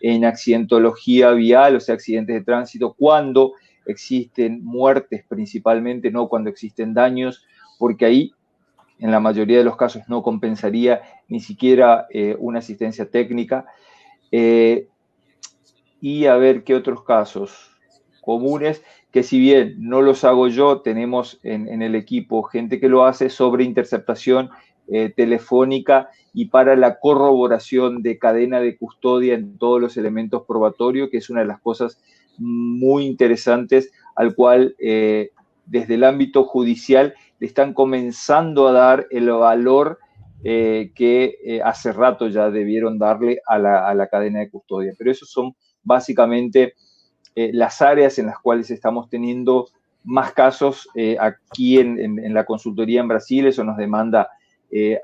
en accidentología vial, o sea, accidentes de tránsito, cuando existen muertes principalmente, no cuando existen daños, porque ahí en la mayoría de los casos no compensaría ni siquiera una asistencia técnica. Y a ver qué otros casos comunes, que si bien no los hago yo, tenemos en el equipo gente que lo hace sobre interceptación telefónica y para la corroboración de cadena de custodia en todos los elementos probatorios, que es una de las cosas muy interesantes al cual desde el ámbito judicial le están comenzando a dar el valor que hace rato ya debieron darle a la cadena de custodia. Pero esos son básicamente las áreas en las cuales estamos teniendo más casos aquí en la consultoría en Brasil. Eso nos demanda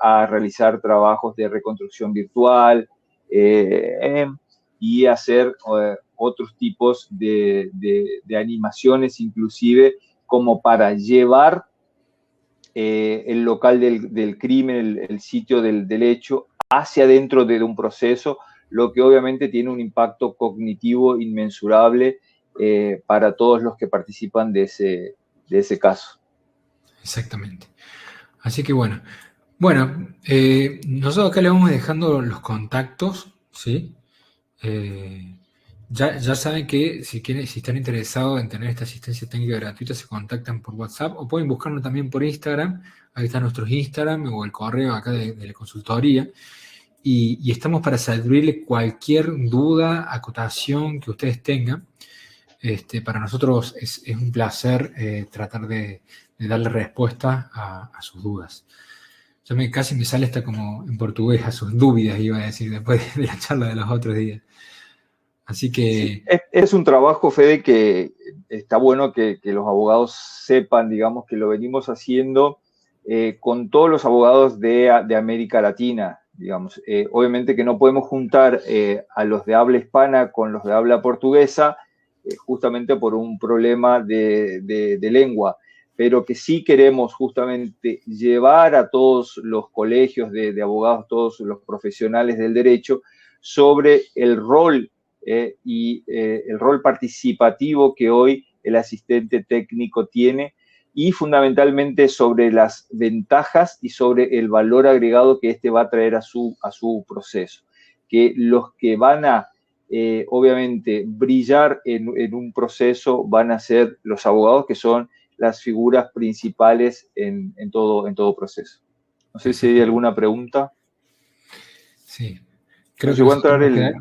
a realizar trabajos de reconstrucción virtual y hacer otros tipos de animaciones, inclusive como para llevar el local del crimen, el sitio del hecho, hacia dentro de un proceso, lo que obviamente tiene un impacto cognitivo inmensurable para todos los que participan de ese caso. Exactamente. Así que bueno, nosotros acá le vamos dejando los contactos, ¿sí? Ya saben que si están interesados en tener esta asistencia técnica gratuita, se contactan por WhatsApp o pueden buscarnos también por Instagram. Ahí están nuestros Instagram o el correo acá de la consultoría. Y estamos para servirle cualquier duda, acotación que ustedes tengan. Para nosotros es un placer tratar de darle respuesta a sus dudas. Casi me sale hasta como en portugués, a sus dudas, iba a decir, después de la charla de los otros días. Así que... Sí, es un trabajo, Fede, que está bueno que los abogados sepan, digamos, que lo venimos haciendo con todos los abogados de América Latina, digamos. Obviamente que no podemos juntar a los de habla hispana con los de habla portuguesa, justamente por un problema de lengua, pero que sí queremos justamente llevar a todos los colegios de abogados, todos los profesionales del derecho, sobre el rol y el rol participativo que hoy el asistente técnico tiene, y fundamentalmente sobre las ventajas y sobre el valor agregado que este va a traer a su proceso. Que los que van a obviamente brillar en un proceso van a ser los abogados, que son las figuras principales en todo proceso. No sé si hay alguna pregunta. Sí. Creo que llegó a entrar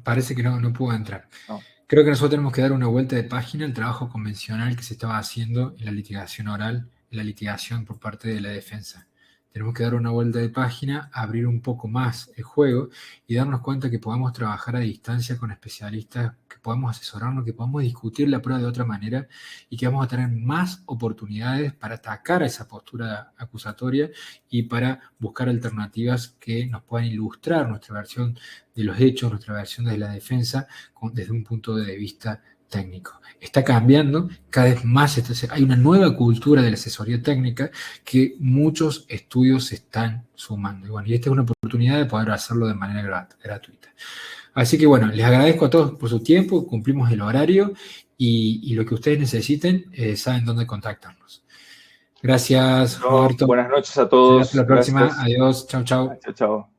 Parece que no pudo entrar. No. Creo que nosotros tenemos que dar una vuelta de página al trabajo convencional que se estaba haciendo en la litigación oral, en la litigación por parte de la defensa. Tenemos que dar una vuelta de página, abrir un poco más el juego y darnos cuenta que podemos trabajar a distancia con especialistas, que podemos asesorarnos, que podemos discutir la prueba de otra manera y que vamos a tener más oportunidades para atacar a esa postura acusatoria y para buscar alternativas que nos puedan ilustrar nuestra versión de los hechos, nuestra versión de la defensa desde un punto de vista técnico. Está cambiando cada vez más. Hay una nueva cultura de la asesoría técnica que muchos estudios se están sumando. Y bueno, y esta es una oportunidad de poder hacerlo de manera gratuita. Así que bueno, les agradezco a todos por su tiempo, cumplimos el horario y lo que ustedes necesiten, saben dónde contactarnos. Gracias, Roberto. Buenas noches a todos. Hasta la próxima. Gracias. Adiós. Chau, chau. Chao, chao.